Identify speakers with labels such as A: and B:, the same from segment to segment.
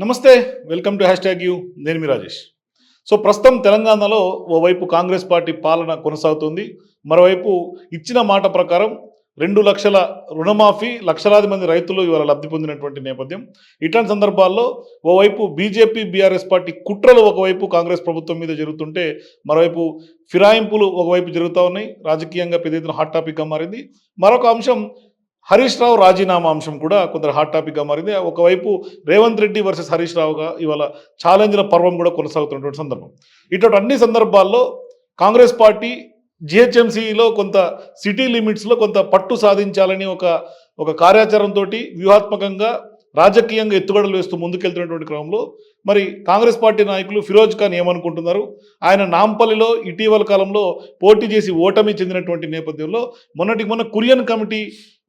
A: నమస్తే, welcome to hash tag you. నేను మీ Rajesh. So ప్రస్తుతం తెలంగాణలో ఓవైపు కాంగ్రెస్ పార్టీ పాలన కొనసాగుతుంది. మరోవైపు ఇచ్చిన మాట ప్రకారం 2 లక్షల రుణమాఫీ, లక్షలాది మంది రైతులు ఇవాళ లబ్ధి పొందినటువంటి నేపథ్యం. ఇట్లాంటి సందర్భాల్లో ఓవైపు బీజేపీ, బీఆర్ఎస్ పార్టీ కుట్రలు ఒకవైపు కాంగ్రెస్ ప్రభుత్వం మీద జరుగుతుంటే, మరోవైపు ఫిరాయింపులు ఒకవైపు జరుగుతూ ఉన్నాయి. రాజకీయంగా పెద్ద ఎత్తున హాట్ టాపిక్గా మారింది. మరొక అంశం హరీష్ రావు రాజీనామా అంశం కూడా కొందరు హాట్ టాపిక్గా మారింది. ఒకవైపు రేవంత్ రెడ్డి వర్సెస్ హరీష్ రావుగా ఇవాళ ఛాలెంజ్ల పర్వం కూడా కొనసాగుతున్నటువంటి సందర్భం. ఇటువంటి అన్ని సందర్భాల్లో కాంగ్రెస్ పార్టీ జిహెచ్ఎంసీలో కొంత సిటీ లిమిట్స్లో కొంత పట్టు సాధించాలని ఒక కార్యాచరణతో వ్యూహాత్మకంగా రాజకీయంగా ఎత్తుగడలు వేస్తూ ముందుకెళ్తున్నటువంటి క్రమంలో మరి కాంగ్రెస్ పార్టీ నాయకులు ఫిరోజ్ ఖాన్ ఏమనుకుంటున్నారు, ఆయన నాంపల్లిలో ఇటీవల కాలంలో పోటీ చేసి ఓటమి చెందినటువంటి నేపథ్యంలో మొన్న కురియన్ కమిటీ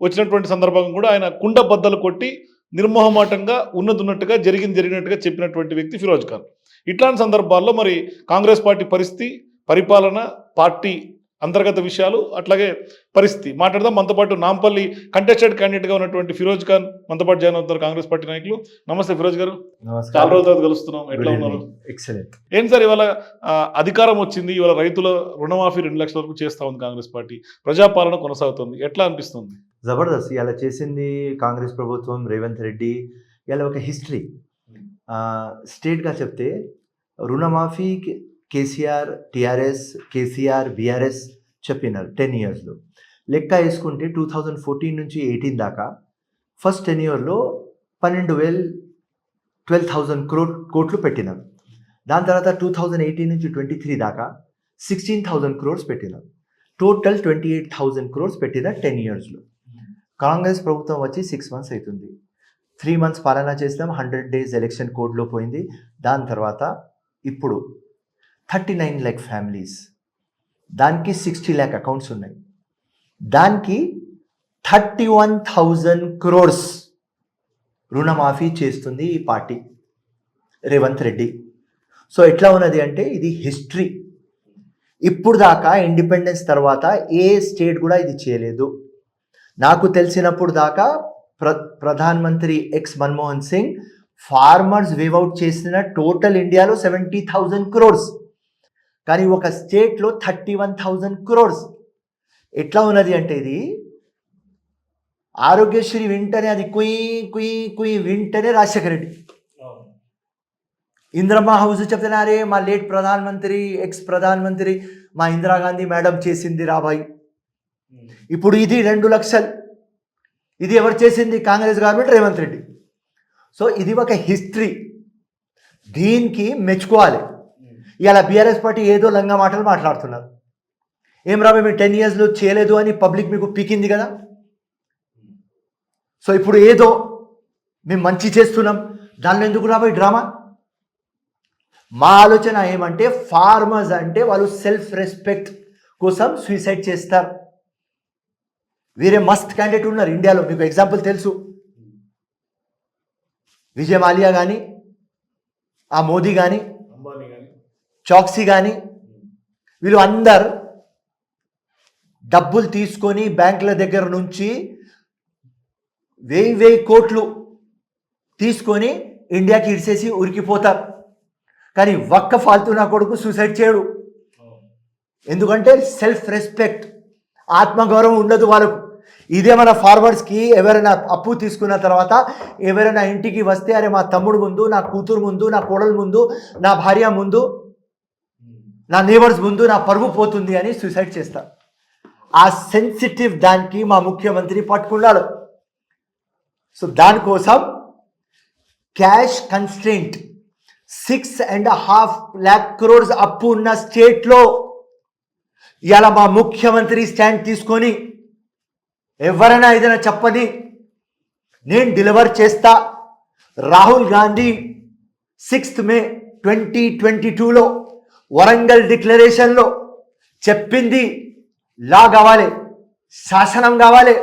A: వచ్చినటువంటి సందర్భంగా కూడా ఆయన కుండ బద్దలు కొట్టి నిర్మోహమాటంగా ఉన్నట్టుగా జరిగినట్టుగా చెప్పినటువంటి వ్యక్తి ఫిరోజ్ ఖాన్. ఇట్లాంటి సందర్భాల్లో మరి కాంగ్రెస్ పార్టీ పరిస్థితి, పరిపాలన, పార్టీ అంతర్గత విషయాలు, అట్లాగే పరిస్థితి మాట్లాడదాం. మనతో పాటు నాంపల్లి కంటెస్టెడ్ క్యాండిడేట్గా ఉన్నటువంటి ఫిరోజ్ ఖాన్ మనతో పాటు జాయిన్ అవుతున్నారు, కాంగ్రెస్ పార్టీ నాయకులు. నమస్తే ఫిరోజ్ గారు, చాలా రోజుల తర్వాత కలుస్తున్నాం. ఎట్లా ఉన్నారు?
B: ఎక్సలెంట్.
A: ఏంటి సార్, ఇవాళ అధికారం వచ్చింది, ఇవాళ రైతుల రుణమాఫీ 2 లక్షల వరకు చేస్తా ఉంది కాంగ్రెస్ పార్టీ, ప్రజాపాలన కొనసాగుతుంది, ఎట్లా అనిపిస్తుంది?
B: జబర్దస్త్. ఇలా చేసింది కాంగ్రెస్ ప్రభుత్వం, రేవంత్ రెడ్డి. ఇలా ఒక హిస్టరీ స్టేట్గా చెప్తే రుణమాఫీ కేసీఆర్, టీఆర్ఎస్, కేసీఆర్, బీఆర్ఎస్ చెప్పినారు 10 yearsలో. లెక్క వేసుకుంటే 2014 నుంచి 18 దాకా ఫస్ట్ 10 yearలో 12,000 కోట్లు పెట్టినారు. దాని తర్వాత 2018 నుంచి 23 దాకా 16,000 crores పెట్టినారు. టోటల్ 28,000 crores పెట్టిన 10 yearsలో. కాంగ్రెస్ ప్రభుత్వం వచ్చి 6 months అవుతుంది. 3 months పాలన చేస్తాం, 100 days ఎలక్షన్ కోడ్లో పోయింది. దాని తర్వాత ఇప్పుడు 39 lakh ఫ్యామిలీస్, దానికి 60 lakh అకౌంట్స్ ఉన్నాయి, దానికి 31,000 crores రుణమాఫీ చేస్తుంది ఈ పార్టీ, రేవంత్ రెడ్డి. సో ఎట్లా ఉన్నది అంటే ఇది హిస్టరీ. ఇప్పుడు దాకా ఇండిపెండెన్స్ తర్వాత ఏ స్టేట్ కూడా ఇది చేయలేదు. నాకు తెలిసినప్పుడు దాకా ప్రధానమంత్రి ఎక్స్ మన్మోహన్ సింగ్ ఫార్మర్స్ వేవ్అవుట్ చేసిన టోటల్ ఇండియాలో 70,000 crores, కానీ ఒక స్టేట్లో 31,000 crores. ఎట్లా ఉన్నది అంటే ఇది ఆరోగ్యశ్రీ వింటనే అది కుయి వింటనే రాజశేఖర రెడ్డి, ఇందిరమ్మ హౌస్ చెప్తున్నా, అరే మా లేట్ ప్రధానమంత్రి, ఎక్స్ ప్రధానమంత్రి మా ఇందిరాగాంధీ మేడం చేసింది రాబాయి. ఇప్పుడు ఇది 2 లక్షలు, ఇది ఎవరు చేసింది? కాంగ్రెస్ గవర్నమెంట్, రేవంత్ రెడ్డి. సో ఇది ఒక హిస్టరీ, దీనికి మెచ్చుకోవాలి. ఇలా బీఆర్ఎస్ పార్టీ ఏదో లంగా మాటలు మాట్లాడుతున్నారు. ఏం రాబోయే మీరు 10 yearsలో చేయలేదు అని పబ్లిక్ మీకు పీకింది కదా. సో ఇప్పుడు ఏదో మేము మంచి చేస్తున్నాం, దానిలో ఎందుకు రాబోయే డ్రామా? మా ఆలోచన ఏమంటే ఫార్మర్స్ అంటే వాళ్ళు సెల్ఫ్ రెస్పెక్ట్ కోసం సూసైడ్ చేస్తారు. వేరే మస్త్ క్యాండిడేట్ ఉన్నారు ఇండియాలో, మీకు ఎగ్జాంపుల్ తెలుసు, విజయ్ మాల్యా కానీ, ఆ మోదీ కానీ, చౌక్సీ కానీ, వీళ్ళు అందరు డబ్బులు తీసుకొని బ్యాంకుల దగ్గర నుంచి 1000 కోట్లు తీసుకొని ఇండియాకి ఇడిసేసి ఉరికిపోతారు. కానీ ఒక్క ఫాల్తూ నా కొడుకు సూసైడ్ చేయడు. ఎందుకంటే సెల్ఫ్ రెస్పెక్ట్, ఆత్మగౌరవం ఉండదు వాళ్ళకు. ఇదే మన ఫార్వర్డ్స్కి ఎవరైనా అప్పు తీసుకున్న తర్వాత ఎవరైనా ఇంటికి వస్తే, అరే మా తమ్ముడు ముందు, నా కూతురు ముందు, నా కోడలు ముందు, నా భార్య ముందు, నా నేబర్స్ ముందు నా పరువు పోతుంది అని సూసైడ్ చేస్తారు. ఆ సెన్సిటివ్ దానికి మా ముఖ్యమంత్రి పట్టుకున్నాడు. సో దానికోసం క్యాష్ కన్స్ట్రెయింట్ 6.5 lakh crores అప్పు ఉన్న స్టేట్లో ఇలా మా ముఖ్యమంత్రి స్టాండ్ తీసుకొని ఎవరైనా ఏదైనా చెప్పని నేను డెలివర్ చేస్తా. రాహుల్ గాంధీ 6th May 2022లో వరంగల్ డిక్లరేషన్లో చెప్పింది లా కావాలి, శాసనం కావాలి,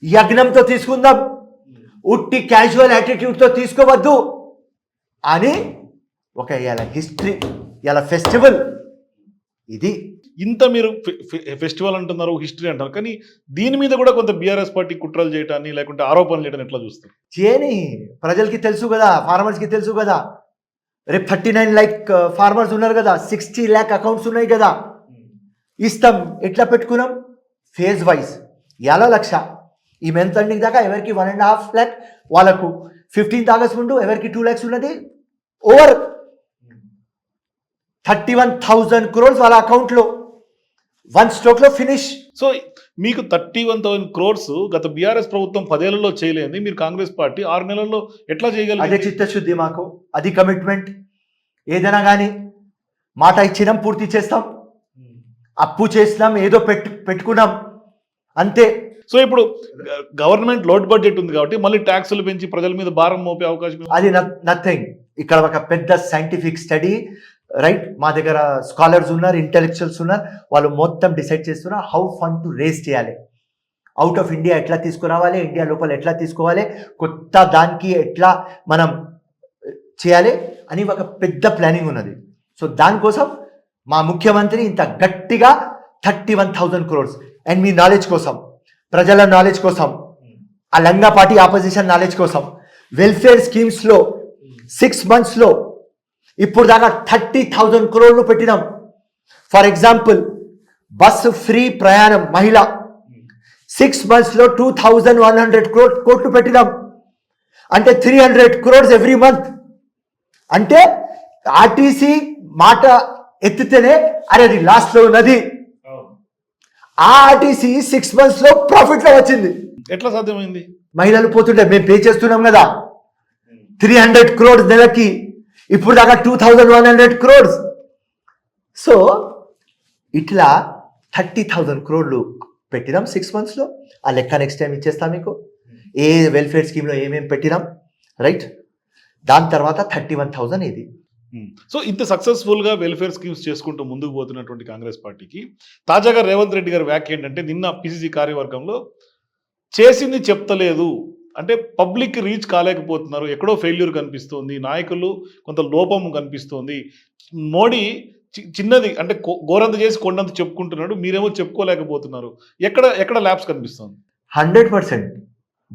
B: యజ్ఞంతో తీసుకుందాం, ఉట్టి క్యాజువల్ యాటిట్యూడ్తో తీసుకోవద్దు అని ఒక ఇలా హిస్టరీ, ఇలా ఫెస్టివల్ ఇది
A: ఇంత మీరు ఫెస్టివల్ అంటున్నారు, హిస్టరీ అంటారు, కానీ దీని మీద కూడా కొంత బీఆర్ఎస్ పార్టీ కుట్రలు చేయటాన్ని లేకుంటే ఆరోపణలు చేయడం ఎట్లా చూస్తారు?
B: చేయని, ప్రజలకి తెలుసు కదా, ఫార్మర్స్కి తెలుసు కదా. రేపు 39 lakh ఫార్మర్స్ ఉన్నారు కదా, 60 lakh అకౌంట్స్ ఉన్నాయి కదా. ఇస్తాం. ఎట్లా పెట్టుకున్నాం? Phase wise. ఎలా 1,00,000 ఈ మంత్ ఎండింగ్ దాకా ఎవరికి 1.5 lakh, వాళ్ళకు 15th ఆగస్ట్ ముందు ఎవరికి 2 lakhs ఉన్నది. ఓవర్ 31,000 crores వాళ్ళ అకౌంట్లో 1 stroke లో ఫినిష్.
A: సో మీకు 31,000 crores గత బీఆర్ఎస్ ప్రభుత్వం 10 ఏళ్లలో చేయలేంది, మీరు కాంగ్రెస్ పార్టీ 6 నెలల్లో ఎట్లా
B: అదే
A: చేయగలిగింది?
B: చిత్తశుద్ధి మాకు, అది కమిట్మెంట్. ఏదైనా కానీ మాట ఇచ్చినాం, పూర్తి చేస్తాం. అప్పు చేసినాం, ఏదో పెట్టుకున్నాం, అంతే.
A: సో ఇప్పుడు గవర్నమెంట్ లోడ్ బడ్జెట్ ఉంది కాబట్టి మళ్ళీ ట్యాక్సులు పెంచి ప్రజల మీద భారం మోపే అవకాశం ఉంది.
B: అది నథింగ్. ఇక్కడ ఒక పెద్ద సైంటిఫిక్ స్టడీ, రైట్? మా దగ్గర స్కాలర్స్ ఉన్నారు, ఇంటెలెక్చువల్స్ ఉన్నారు, వాళ్ళు మొత్తం డిసైడ్ చేస్తున్నారు హౌ ఫండ్ టు రేస్ చేయాలి, అవుట్ ఆఫ్ ఇండియా ఎట్లా తీసుకురావాలి, ఇండియా లోపల ఎట్లా తీసుకోవాలి, కొత్త దానికి ఎట్లా మనం చేయాలి అని ఒక పెద్ద ప్లానింగ్ ఉన్నది. సో దానికోసం మా ముఖ్యమంత్రి ఇంత గట్టిగా 31,000 crores. అండ్ మీ నాలెడ్జ్ కోసం, ప్రజల నాలెడ్జ్ కోసం, ఆ లంగా పార్టీ ఆపోజిషన్ నాలెడ్జ్ కోసం, వెల్ఫేర్ స్కీమ్స్లో 6 monthsలో ఇప్పుడు దాకా 30,000 crores పెట్టినాం. ఫర్ ఎగ్జాంపుల్, బస్సు ఫ్రీ ప్రయాణం మహిళ 6 monthsలో 2,100 కోట్లు పెట్టినాం. అంటే 300 crores ఎవ్రీ మంత్. అంటే ఆర్టీసీ మాట ఎత్తితేనే అరే అది లాస్ట్లో ఉన్నది. ఆ ఆర్టీసీ 6 monthsలో ప్రాఫిట్లో వచ్చింది.
A: ఎట్లా సాధ్యమైంది?
B: మహిళలు పోతుంటే మేము పే చేస్తున్నాం కదా, 300 crores నెలకి, ఇప్పుడు దాకా 2,100 crores. సో ఇట్లా 30,000 crores పెట్టినాం 6 monthsలో. ఆ లెక్క నెక్స్ట్ టైం ఇచ్చేస్తాం మీకు, ఏ వెల్ఫేర్ స్కీమ్లో ఏమేమి పెట్టినాం, రైట్? దాని తర్వాత 31,000 ఇది.
A: సో ఇంత సక్సెస్ఫుల్ గా వెల్ఫేర్ స్కీమ్స్ చేసుకుంటూ ముందుకు పోతున్నటువంటి కాంగ్రెస్ పార్టీకి తాజాగా రేవంత్ రెడ్డి గారి వ్యాఖ్య ఏంటంటే, నిన్న పిసిసి కార్యవర్గంలో చేసింది చెప్తలేదు అంటే పబ్లిక్ రీచ్ కాలేకపోతున్నారు, ఎక్కడో ఫెయిల్యూర్ కనిపిస్తోంది, నాయకులు కొంత లోపం కనిపిస్తోంది, మోడీ చిన్నది అంటే గోరంత చేసి కొండంత చెప్పుకుంటున్నాడు, మీరేమో చెప్పుకోలేకపోతున్నారు, ఎక్కడ ల్యాబ్స్ కనిపిస్తుంది?
B: 100%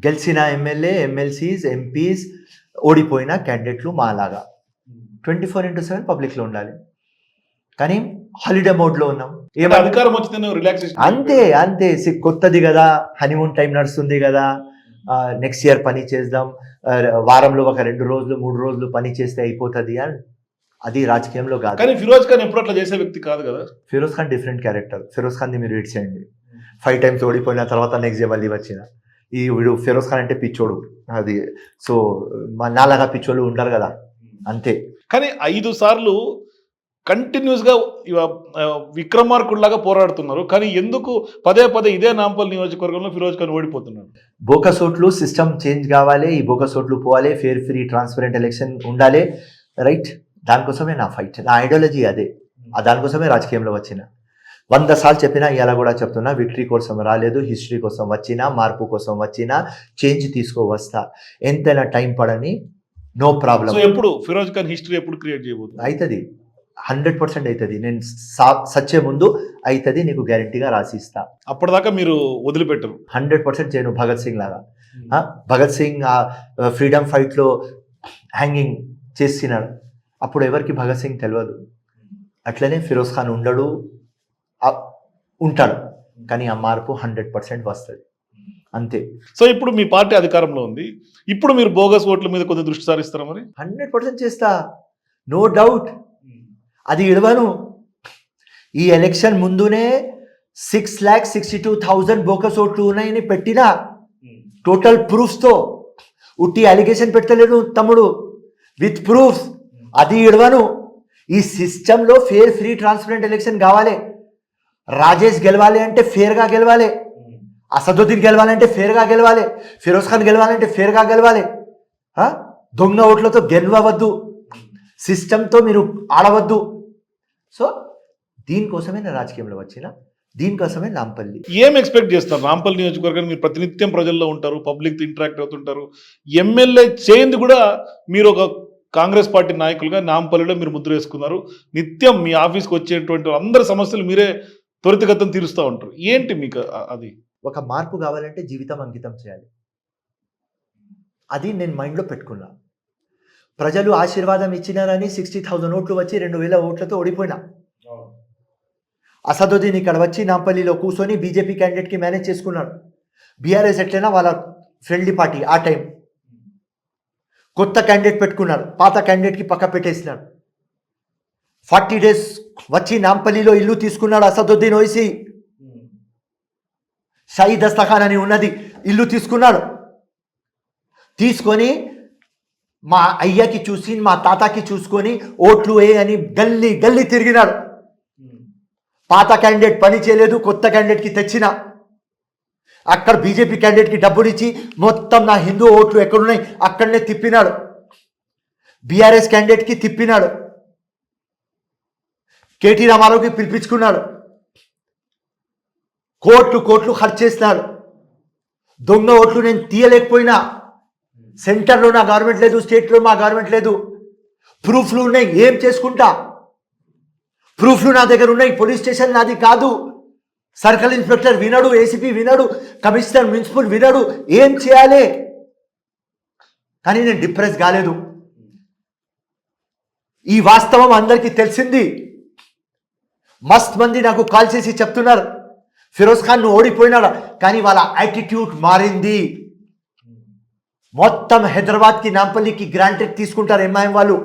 B: గెలిచిన ఎమ్మెల్యే, ఎమ్మెల్సీస్, ఎంపీస్, ఓడిపోయిన క్యాండిడేట్లు మాలాగా 24/7 పబ్లిక్లో ఉండాలి. కానీ హాలిడే మోడ్లో ఉన్నాం.
A: అధికారం వచ్చిందని రిలాక్సేషన్
B: అంతే కొత్తది కదా, హనీమూన్ టైం నడుస్తుంది కదా, నెక్స్ట్ ఇయర్ పని చేద్దాం, వారంలో ఒక 2 రోజులు 3 రోజులు పని చేస్తే అయిపోతుంది అని. అది రాజకీయంలో కాదు.
A: కానీ ఫిరోజ్ ఖాన్ ఎప్పుడు అట్లా చేసే వ్యక్తి కాదు కదా.
B: Firoz Khan different character. ఫిరోజ్ ఖాన్ మీరు రీడ్ చేయండి, 5 times ఓడిపోయిన తర్వాత నెక్స్ట్ డే మళ్ళీ వచ్చిన. ఈ వీడు ఫిరోజ్ ఖాన్ అంటే పిచ్చోడు. అది సో నాలాగా పిచ్చోళ్ళు ఉంటారు కదా, అంతే.
A: కానీ 5 సార్లు కంటిన్యూస్గా విక్రమార్కుడిలాగా పోరాడుతున్నారు, కానీ ఎందుకు పదే ఇదే నాంపల్ నియోజకవర్గంలో ఫిరోజ్ ఖాన్ ఓడిపోతున్నాడు?
B: బోకసోట్లు సిస్టమ్ చేంజ్ కావాలి, ఈ బోకసోట్లు పోవాలి, ఫేర్ ఫ్రీ ట్రాన్స్పరెంట్ ఎలక్షన్ ఉండాలి, రైట్? దానికోసమే నా ఫైట్, నా ఐడియాలజీ అదే. దానికోసమే రాజకీయంలో వచ్చిన. 100 సార్లు చెప్పినా, ఇలా కూడా చెప్తున్నా, విక్టరీ కోసం రాలేదు, హిస్టరీ కోసం వచ్చినా, మార్పు కోసం వచ్చినా, చేంజ్ వస్తా. ఎంతైనా టైం పడని, నో ప్రాబ్లం.
A: సో ఎప్పుడు ఫిరోజ్ ఖాన్ హిస్టరీ ఎప్పుడు క్రియేట్ చేయబోతుంది?
B: అవుతుంది, 100% అవుతుంది. నేను సచ్చే ముందు అవుతుంది, నీకు గ్యారంటీగా రాసిస్తా.
A: అప్పటిదాకా మీరు వదిలిపెట్టరు?
B: 100% చేయను. భగత్ సింగ్ లాగా. భగత్ సింగ్ ఫ్రీడమ్ ఫైట్లో హ్యాంగింగ్ చేసినాడు, అప్పుడు ఎవరికి భగత్ సింగ్ తెలియదు. అట్లనే ఫిరోజ్ ఖాన్ ఉంటాడు, కానీ ఆ మార్పు 100% వస్తుంది, అంతే.
A: సో ఇప్పుడు మీ పార్టీ అధికారంలో ఉంది, ఇప్పుడు మీరు బోగస్ ఓట్ల మీద కొంచెం దృష్టి సారిస్తారా? మరి
B: 100% చేస్తా, నో డౌట్. అది ఇడవను. ఈ ఎలక్షన్ ముందునే 6,62,000 బోగస్ ఓట్లు ఉన్నాయని పెట్టినా, టోటల్ ప్రూఫ్స్తో. ఉట్టి అలిగేషన్ పెట్టలేను తమ్ముడు, విత్ ప్రూఫ్స్. అది ఇడవను. ఈ సిస్టంలో ఫేర్ ఫ్రీ ట్రాన్స్పరెంట్ ఎలక్షన్ కావాలి. రాజేష్ గెలవాలి అంటే ఫేర్గా గెలవాలి, అసదుద్దీన్ గెలవాలంటే ఫేర్గా గెలవాలి, ఫిరోజ్ ఖాన్ గెలవాలంటే ఫేర్గా గెలవాలి. దొంగ ఓట్లతో గెలవద్దు, సిస్టంతో మీరు ఆడవద్దు. సో దీనికోసమే నేను రాజకీయంలో వచ్చిన, దీనికోసమే నాంపల్లి.
A: ఏం ఎక్స్పెక్ట్ చేస్తారు? నాంపల్లి నియోజకవర్గాన్ని మీరు ప్రతినిత్యం ప్రజల్లో ఉంటారు, పబ్లిక్ ఇంటరాక్ట్ అవుతుంటారు, ఎమ్మెల్యే చేయింది కూడా మీరు ఒక కాంగ్రెస్ పార్టీ నాయకులుగా నాంపల్లిలో మీరు ముద్ర వేసుకున్నారు. నిత్యం మీ ఆఫీస్కి వచ్చేటువంటి అందరి సమస్యలు మీరే త్వరితగతం తీరుస్తూ ఉంటారు. ఏంటి మీకు అది?
B: ఒక మార్పు కావాలంటే జీవితం అంకితం చేయాలి. అది నేను మైండ్లో పెట్టుకున్నా. ప్రజలు ఆశీర్వాదం ఇచ్చినారని 60,000 ఓట్లు వచ్చి 2,000 ఓట్లతో ఓడిపోయినా. అసదుద్దీన్ ఇక్కడ వచ్చి నాంపల్లిలో కూర్చొని బీజేపీ క్యాండిడేట్కి మేనేజ్ చేసుకున్నాడు. బీఆర్ఎస్ ఎట్లయినా వాళ్ళ ఫ్రెండ్లీ పార్టీ ఆ టైం. కొత్త క్యాండిడేట్ పెట్టుకున్నాడు, పాత క్యాండిడేట్కి పక్క పెట్టేసినాడు. 40 days వచ్చి నాంపల్లిలో ఇల్లు తీసుకున్నాడు అసదుద్దీన్ ఓయిసీ. షాయి దస్తఖాన్ అని ఉన్నది, ఇల్లు తీసుకున్నాడు. తీసుకొని మా అయ్యకి చూసి మా తాతకి చూసుకొని ఓట్లు అని గల్లీ గల్లీ తిరిగినాడు. పాత క్యాండిడేట్ పని చేయలేదు, కొత్త క్యాండిడేట్కి తెచ్చిన. అక్కడ బీజేపీ క్యాండిడేట్కి డబ్బులు ఇచ్చి మొత్తం నా హిందూ ఓట్లు ఎక్కడున్నాయి అక్కడనే తిప్పినాడు. బీఆర్ఎస్ క్యాండిడేట్కి తిప్పినాడు. కేటీ రామారావుకి పిలిపించుకున్నాడు. కోట్లు ఖర్చు చేసినాడు. దొంగ ఓట్లు నేను తీయలేకపోయినా. సెంటర్లో నా గవర్నమెంట్ లేదు, స్టేట్లో మా గవర్నమెంట్ లేదు. ప్రూఫ్లు ఉన్నాయి, ఏం చేసుకుంటా? ప్రూఫ్లు నా దగ్గర ఉన్నాయి. పోలీస్ స్టేషన్ నాది కాదు. సర్కిల్ ఇన్స్పెక్టర్ వినడు, ఏసీపీ వినడు, కమిషనర్ మున్సిపల్ వినడు. ఏం చేయాలి? కానీ నేను డిప్రెస్ కాలేదు. ఈ వాస్తవం అందరికీ తెలిసింది. మస్త్ మంది నాకు కాల్ చేసి చెప్తున్నారు, ఫిరోజ్ ఖాన్ నువ్వు ఓడిపోయినాడు, కానీ వాళ్ళ యాటిట్యూడ్ మారింది. మొత్తం హైదరాబాద్కి నాంపల్లికి గ్రాంటెడ్ తీసుకుంటారు ఎంఐఎం వాళ్ళు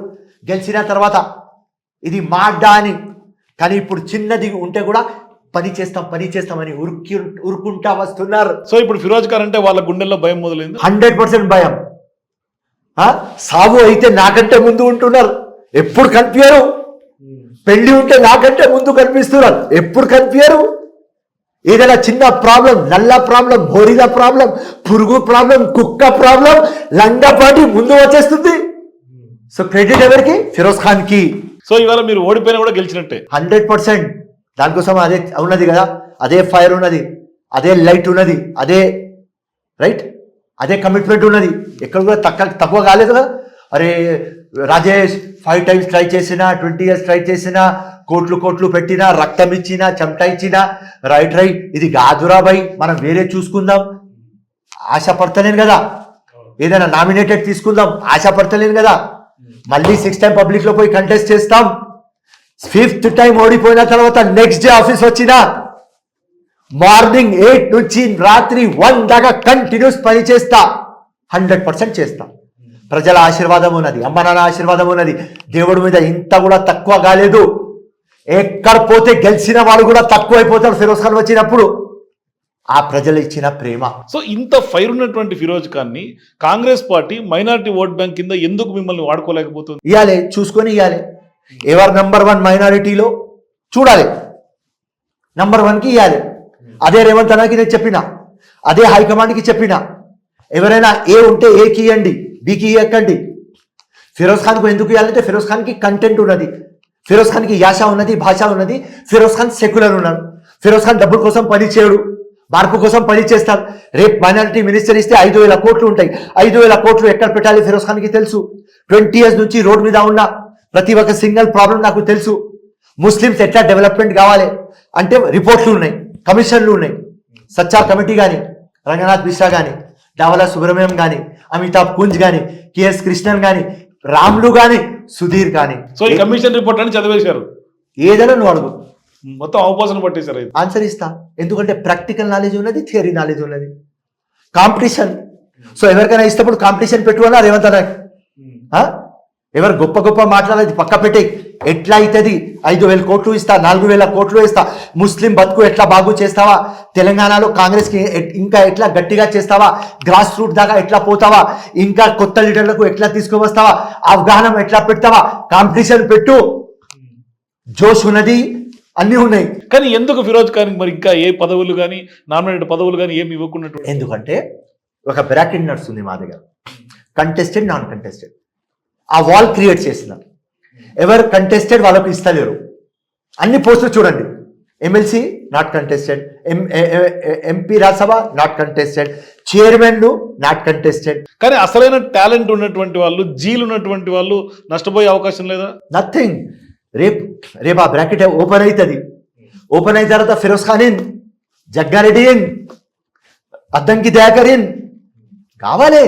B: గెలిచిన తర్వాత. ఇది మా అడ్డా అని. కానీ ఇప్పుడు చిన్నది ఉంటే కూడా పని చేస్తామని ఉరుకుంటా వస్తున్నారు.
A: సో ఇప్పుడు ఫిరోజ్ ఖాన్ అంటే వాళ్ళ గుండెల్లో భయం మొదలైంది.
B: 100% భయం. సాగు అయితే నాకంటే ముందు ఉంటున్నారు, ఎప్పుడు కనిపించరు. పెళ్లి ఉంటే నాకంటే ముందు కనిపిస్తున్నారు, ఎప్పుడు కనిపించరు. ఏదైనా చిన్న ప్రాబ్లం, నల్ల ప్రాబ్లం, హోరిల ప్రాబ్లం, పురుగు ప్రాబ్లం, కుక్క ప్రాబ్లం, లంగపాటి ముందు వచ్చేస్తుంది. సో క్రెడిట్ ఎవరికి? ఫిరోజ్ ఖాన్ కి.
A: సో ఇవాళ మీరు ఓడిపోయినా కూడా గెలిచినట్టే.
B: 100%. దానికోసం అదే ఉన్నది కదా, అదే ఫైర్ ఉన్నది, అదే లైట్ ఉన్నది, అదే రైట్, అదే కమిట్మెంట్ ఉన్నది. ఎక్కడ కూడా తక్కువ కాలేదు కదా. అరే రాజేష్ 5 times ట్రై చేసిన, 20 years ట్రై చేసిన, కోట్లు పెట్టినా, రక్తం ఇచ్చిన, చెమట ఇచ్చిన, రైట్ ఇది కాదురా బై, మనం వేరే చూసుకుందాం ఆశపడతలేను కదా. ఏదైనా నామినేటెడ్ తీసుకుందాం ఆశపడతలేను కదా. మళ్ళీ 6th time పబ్లిక్ లో పోయి కంటెస్ట్ చేస్తాం. 5th time ఓడిపోయిన తర్వాత నెక్స్ట్ డే ఆఫీస్ వచ్చిన మార్నింగ్ 8 నుంచి రాత్రి 1 దాకా కంటిన్యూస్ పని చేస్తా. 100% చేస్తా. ప్రజల ఆశీర్వాదం ఉన్నది, అమ్మ నాన్న ఆశీర్వాదం ఉన్నది. దేవుడి మీద ఇంత కూడా తక్కువ కాలేదు. ఎక్కడ పోతే గెలిచిన వాళ్ళు కూడా తక్కువ అయిపోతాడు ఫిరోజ్ ఖాన్ వచ్చినప్పుడు. ఆ ప్రజలు ఇచ్చిన ప్రేమ.
A: సో ఇంత ఫైర్ ఉన్నటువంటి ఫిరోజ్ ఖాన్ ని Congress party minority vote bank కింద ఎందుకు మిమ్మల్ని వాడుకోలేకపోతుంది?
B: ఇవ్వాలి, చూసుకొని ఇవ్వాలి. ఎవరు నంబర్ 1 మైనారిటీలో చూడాలి, నంబర్ 1కి ఇవ్వాలి. అదే రేవంత్ అన్నకి నేను చెప్పిన, అదే హైకమాండ్కి చెప్పిన, ఎవరైనా ఏ ఉంటే ఏకి ఇవ్వండి, బీకి ఇవ్వకండి. ఫిరోజ్ ఖాన్కు ఎందుకు ఇవ్వాలంటే ఫిరోజ్ ఖాన్కి కంటెంట్ ఉన్నది, ఫిరోజ్ ఖాన్కి యాస ఉన్నది, భాష ఉన్నది. ఫిరోజ్ ఖాన్ సెక్యులర్ ఉన్నాడు. ఫిరోజ్ ఖాన్ డబ్బుల కోసం పని చేయడు, మార్పు కోసం పని చేస్తాడు. రేపు మైనారిటీ మినిస్టర్ ఇస్తే 5,000 కోట్లు ఉంటాయి. 5,000 కోట్లు ఎక్కడ పెట్టాలి ఫిరోజ్ ఖాన్కి తెలుసు. 20 years నుంచి రోడ్ మీద ఉన్న ప్రతి ఒక్క సింగిల్ ప్రాబ్లం నాకు తెలుసు. ముస్లిమ్స్ ఎట్లా డెవలప్మెంట్ కావాలి అంటే రిపోర్ట్లు ఉన్నాయి, కమిషన్లు ఉన్నాయి. సచ్చార్ కమిటీ కానీ, రంగనాథ్ మిశ్రా కానీ, డావలా సుబ్రహ్మణ్యం కానీ, అమితాబ్ కుంజ్ కానీ, కెఎస్ కృష్ణన్ కానీ, రాములు కానీ, సుధీర్ కానీ.
A: సో ఈ కమిషన్ రిపోర్ట్ అని చదివేశారు.
B: ఏదైనా నువ్వు అడుగు,
A: మొత్తం అవకాశం పట్టేశారు.
B: ఆన్సర్ ఇస్తా. ఎందుకంటే ప్రాక్టికల్ నాలెడ్జ్ ఉన్నది, థియరీ నాలెడ్జ్ ఉన్నది. కాంపిటీషన్. సో ఎవరికైనా ఇష్టప్పుడు కాంపిటీషన్ పెట్టుకోవాలా రేవంత్ అన్న? ఎవరు గొప్ప మాట్లాడేది పక్క పెట్టే. ఎట్లా అవుతుంది? 5,000 కోట్లు ఇస్తా, 4,000 కోట్లు ఇస్తా. ముస్లిం బతుకు ఎట్లా బాగు చేస్తావా? తెలంగాణలో కాంగ్రెస్కి ఇంకా ఎట్లా గట్టిగా చేస్తావా? గ్రాస్ రూట్ దాకా ఎట్లా పోతావా? ఇంకా కొత్త లీడర్లకు ఎట్లా తీసుకువస్తావా? అవగాహన ఎట్లా పెడతావా? కాంపిటీషన్ పెట్టు. జోష్ ఉన్నది, అన్నీ ఉన్నాయి.
A: కానీ ఎందుకు ఫిరోజ్ ఖాన్ మరి ఇంకా ఏ పదవులు కానీ, నామినేటెడ్ పదవులు కానీ ఏమి ఇవ్వకున్నట్టు?
B: ఎందుకంటే ఒక బ్రాకెట్ నడుస్తుంది మా దగ్గర, కంటెస్టెడ్, నాన్ కంటెస్టెడ్. ఆ వాల్ క్రియేట్ చేస్తున్నారు. ఎవరు కంటెస్టెడ్ వాళ్ళకు ఇస్తలేరు. అన్ని పోస్టులు చూడండి, MLC not contested, MP Rajya Sabha not contested, చైర్మన్లు నాట్ కంటెస్టెడ్.
A: కానీ అసలైన టాలెంట్ ఉన్నటువంటి వాళ్ళు, జీలు ఉన్నటువంటి వాళ్ళు నష్టపోయే అవకాశం లేదా?
B: నథింగ్. రేపు ఆ బ్రాకెట్ ఓపెన్ అవుతుంది. ఓపెన్ అయిన తర్వాత Feroz Khan in, Jaggareddy in, Addanki Dayakar in. కావాలి,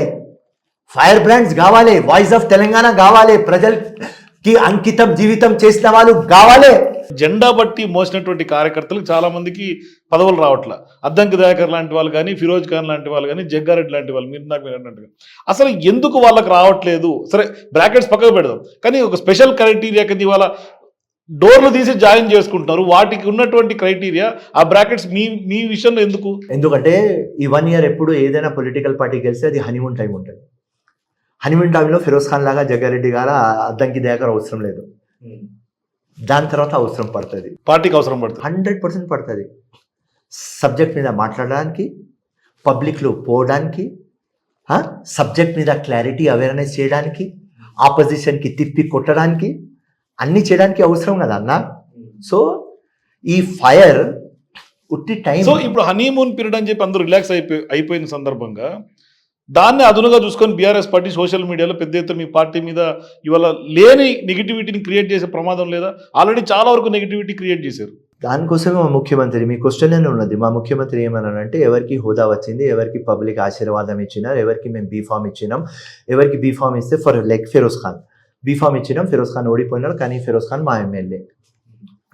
B: ఫైర్ బ్రాండ్స్ కావాలి, వాయిస్ ఆఫ్ తెలంగాణ కావాలి, ప్రజలకి అంకితం జీవితం చేసిన వాళ్ళు కావాలి.
A: జెండా బట్టి మోసినటువంటి కార్యకర్తలకు చాలా మందికి పదవులు రావట్ల. అద్దంకి దయాకర్ లాంటి వాళ్ళు కానీ, ఫిరోజ్ ఖాన్ లాంటి వాళ్ళు కానీ, జగ్గారెడ్డి లాంటి వాళ్ళు, మీరు అన్నట్టుగా అసలు ఎందుకు వాళ్ళకి రావట్లేదు? సరే బ్రాకెట్స్ పక్కకు పెడదాం, కానీ ఒక స్పెషల్ క్రైటీరియా కింద ఇవాళ డోర్లు తీసి జాయిన్ చేసుకుంటున్నారు. వాటికి ఉన్నటువంటి క్రైటీరియా, ఆ బ్రాకెట్స్ మీ విషయంలో ఎందుకు?
B: ఎందుకంటే ఈ 1 year ఎప్పుడు ఏదైనా పొలిటికల్ పార్టీ గెలిస్తే అది హనీమూన్ టైం ఉంటుంది. హనీమూన్ టైంలో ఫిరోజ్ ఖాన్ లాగా, జగ్గారెడ్డి గారా, అద్దంకి దయాకర్ అవసరం లేదు. దాని తర్వాత అవసరం పడుతుంది,
A: పార్టీకి అవసరం పడుతుంది,
B: 100% పడుతుంది. సబ్జెక్ట్ మీద మాట్లాడడానికి, పబ్లిక్లో పోవడానికి, సబ్జెక్ట్ మీద క్లారిటీ అవేర్నెస్ చేయడానికి, ఆపోజిషన్కి తిప్పి కొట్టడానికి, అన్నీ చేయడానికి అవసరం కదా అన్న. సో ఈ ఫైర్ ఉట్టి టైం.
A: సో ఇప్పుడు హనీమూన్ పీరియడ్ అని చెప్పి అందరూ రిలాక్స్ అయిపోయిన సందర్భంగా దాన్ని అదునుగా చూసుకొని బీఆర్ఎస్ పార్టీ సోషల్ మీడియాలో పెద్ద ఎత్తున మీ పార్టీ మీద ఇవాళ లేని నెగిటివిటీని క్రియేట్ చేసే ప్రమాదం లేదా? ఆల్రెడీ చాలా వరకు నెగిటివిటీ క్రియేట్ చేశారు.
B: దానికోసమే మా ముఖ్యమంత్రి, మీ క్వశ్చన్లోనే ఉన్నది, మా ముఖ్యమంత్రి ఏమన్నానంటే ఎవరికి హోదా వచ్చింది, ఎవరికి పబ్లిక్ ఆశీర్వాదం ఇచ్చినారు, ఎవరికి మేము బీఫామ్ ఇచ్చినాం, ఎవరికి బీఫామ్ ఇస్తే for like Feroz Khan B form ఇచ్చినాం, ఫిరోజ్ ఖాన్ ఓడిపోయినాడు, కానీ ఫిరోజ్ ఖాన్ మా ఎమ్మెల్యే